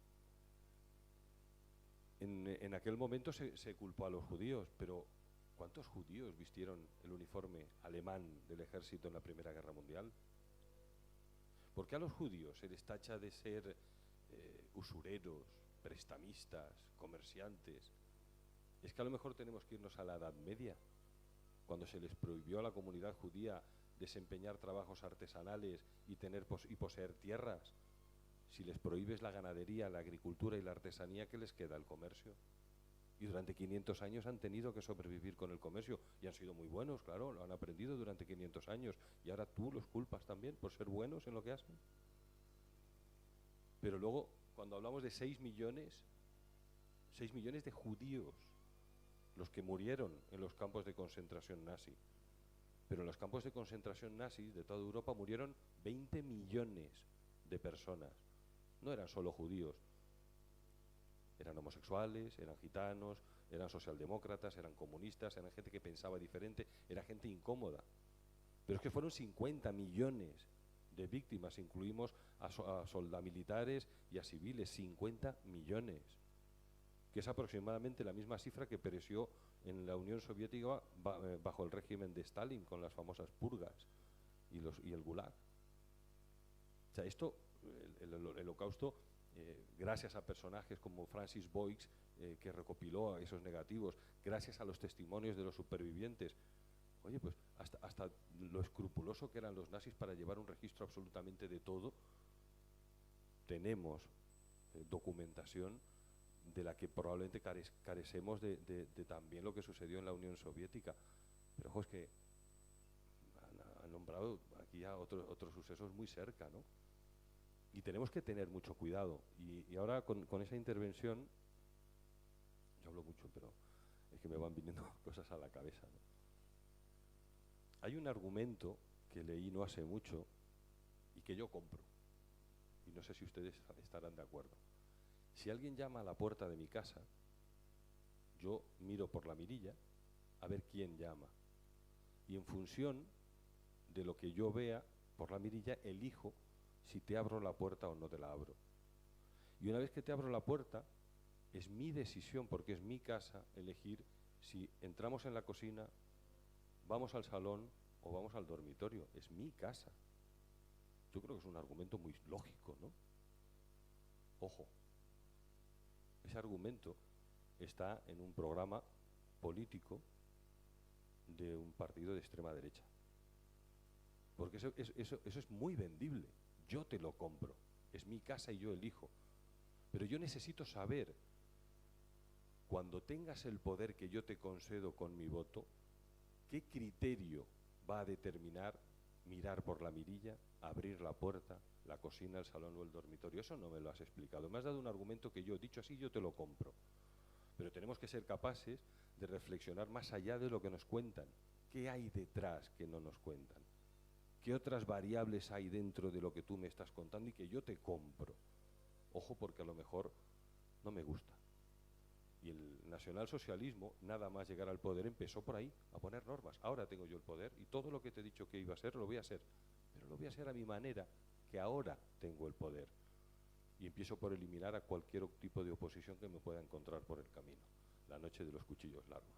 C: En aquel momento se culpó a los judíos, pero ¿cuántos judíos vistieron el uniforme alemán del ejército en la Primera Guerra Mundial? ¿Por qué a los judíos se les tacha de ser usureros, prestamistas, comerciantes? Es que a lo mejor tenemos que irnos a la Edad Media, cuando se les prohibió a la comunidad judía desempeñar trabajos artesanales y poseer tierras. Si les prohíbes la ganadería, la agricultura y la artesanía, ¿qué les queda? El comercio. Y durante 500 años han tenido que sobrevivir con el comercio, y han sido muy buenos, claro, lo han aprendido durante 500 años, y ahora tú los culpas también por ser buenos en lo que hacen. Pero luego, cuando hablamos de 6 millones de judíos, los que murieron en los campos de concentración nazi. Pero en los campos de concentración nazis de toda Europa murieron 20 millones de personas. No eran solo judíos, eran homosexuales, eran gitanos, eran socialdemócratas, eran comunistas, eran gente que pensaba diferente, era gente incómoda. Pero es que fueron 50 millones de víctimas, incluimos a soldamilitares y a civiles, 50 millones. Que es aproximadamente la misma cifra que pereció en la Unión Soviética bajo el régimen de Stalin, con las famosas purgas y el Gulag. O sea, esto, el holocausto, gracias a personajes como Francis Boix, que recopiló esos negativos, gracias a los testimonios de los supervivientes, oye, pues hasta lo escrupuloso que eran los nazis para llevar un registro absolutamente de todo, tenemos documentación de la que probablemente carecemos de también lo que sucedió en la Unión Soviética. Pero ojo, es que han nombrado aquí a otros sucesos muy cerca, ¿no? Y tenemos que tener mucho cuidado. Y ahora con esa intervención, yo hablo mucho, pero es que me van viniendo cosas a la cabeza, ¿no? Hay un argumento que leí no hace mucho y que yo compro, y no sé si ustedes estarán de acuerdo. Si alguien llama a la puerta de mi casa, yo miro por la mirilla a ver quién llama. Y en función de lo que yo vea por la mirilla, elijo si te abro la puerta o no te la abro. Y una vez que te abro la puerta, es mi decisión, porque es mi casa, elegir si entramos en la cocina, vamos al salón o vamos al dormitorio. Es mi casa. Yo creo que es un argumento muy lógico, ¿no? Ojo. Ese argumento está en un programa político de un partido de extrema derecha. Porque eso es muy vendible. Yo te lo compro. Es mi casa y yo elijo. Pero yo necesito saber, cuando tengas el poder que yo te concedo con mi voto, qué criterio va a determinar mirar por la mirilla, abrir la puerta, la cocina, el salón o el dormitorio. Eso no me lo has explicado. Me has dado un argumento que yo, dicho así, yo te lo compro. Pero tenemos que ser capaces de reflexionar más allá de lo que nos cuentan. ¿Qué hay detrás que no nos cuentan? ¿Qué otras variables hay dentro de lo que tú me estás contando y que yo te compro? Ojo, porque a lo mejor no me gusta. Y el nacionalsocialismo, nada más llegar al poder, empezó por ahí, a poner normas. Ahora tengo yo el poder y todo lo que te he dicho que iba a ser, lo voy a hacer. Pero lo voy a hacer a mi manera, que ahora tengo el poder. Y empiezo por eliminar a cualquier tipo de oposición que me pueda encontrar por el camino. La noche de los cuchillos largos.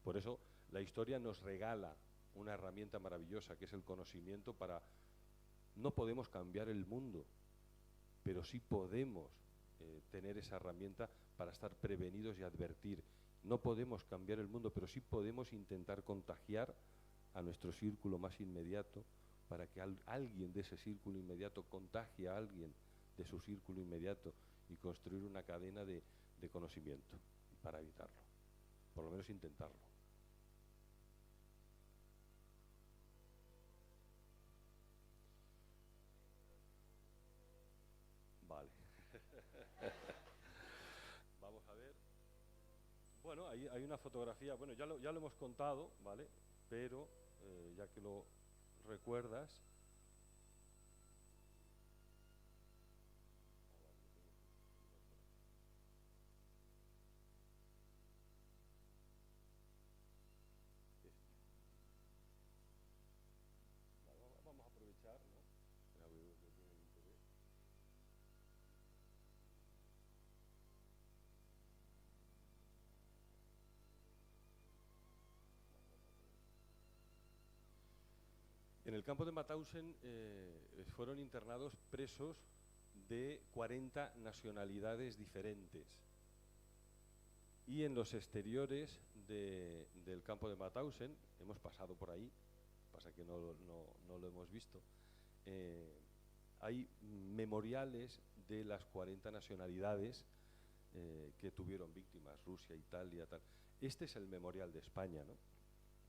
C: Por eso la historia nos regala una herramienta maravillosa, que es el conocimiento para... No podemos cambiar el mundo, pero sí podemos tener esa herramienta para estar prevenidos y advertir. No podemos cambiar el mundo, pero sí podemos intentar contagiar a nuestro círculo más inmediato para que alguien de ese círculo inmediato contagie a alguien de su círculo inmediato y construir una cadena de conocimiento para evitarlo. Por lo menos intentarlo. Vale. Vamos a ver. Bueno, ahí hay una fotografía, bueno, ya lo hemos contado, ¿vale? Pero, ya que lo recuerdas... Vamos a aprovechar, ¿no? En el campo de Mauthausen fueron internados presos de 40 nacionalidades diferentes. Y en los exteriores del campo de Mauthausen, hemos pasado por ahí, pasa que no lo hemos visto, hay memoriales de las 40 nacionalidades que tuvieron víctimas, Rusia, Italia, tal. Este es el memorial de España, ¿no?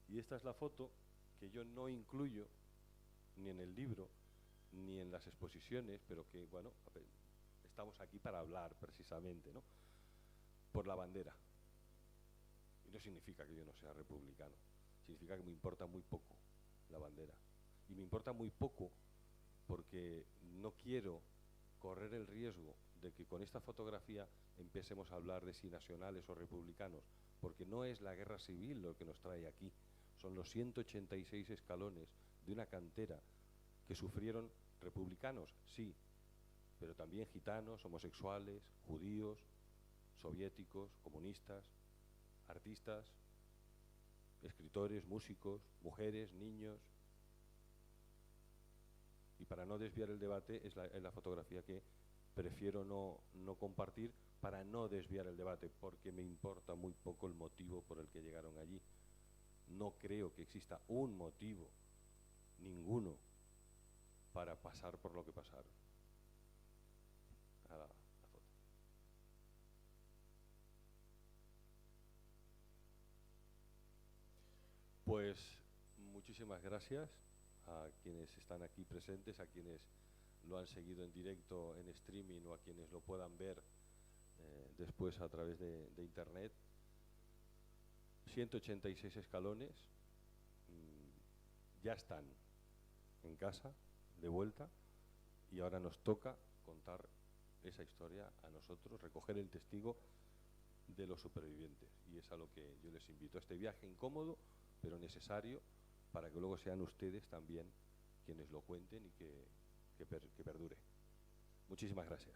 C: Y esta es la foto que yo no incluyo ni en el libro, ni en las exposiciones, pero que, bueno, estamos aquí para hablar precisamente, ¿no? Por la bandera. Y no significa que yo no sea republicano, significa que me importa muy poco la bandera. Y me importa muy poco porque no quiero correr el riesgo de que con esta fotografía empecemos a hablar de si nacionales o republicanos, porque no es la guerra civil lo que nos trae aquí, son los 186 escalones de una cantera que sufrieron republicanos, sí, pero también gitanos, homosexuales, judíos, soviéticos, comunistas, artistas, escritores, músicos, mujeres, niños. Y para no desviar el debate es la fotografía que prefiero no compartir para no desviar el debate, porque me importa muy poco el motivo por el que llegaron allí. No creo que exista un motivo, ninguno, para pasar por lo que pasaron. A la foto. Pues muchísimas gracias a quienes están aquí presentes, a quienes lo han seguido en directo, en streaming, o a quienes lo puedan ver después a través de internet. 186 escalones, ya están en casa, de vuelta, y ahora nos toca contar esa historia a nosotros, recoger el testigo de los supervivientes. Y es a lo que yo les invito, a este viaje incómodo, pero necesario, para que luego sean ustedes también quienes lo cuenten y que perdure. Muchísimas gracias.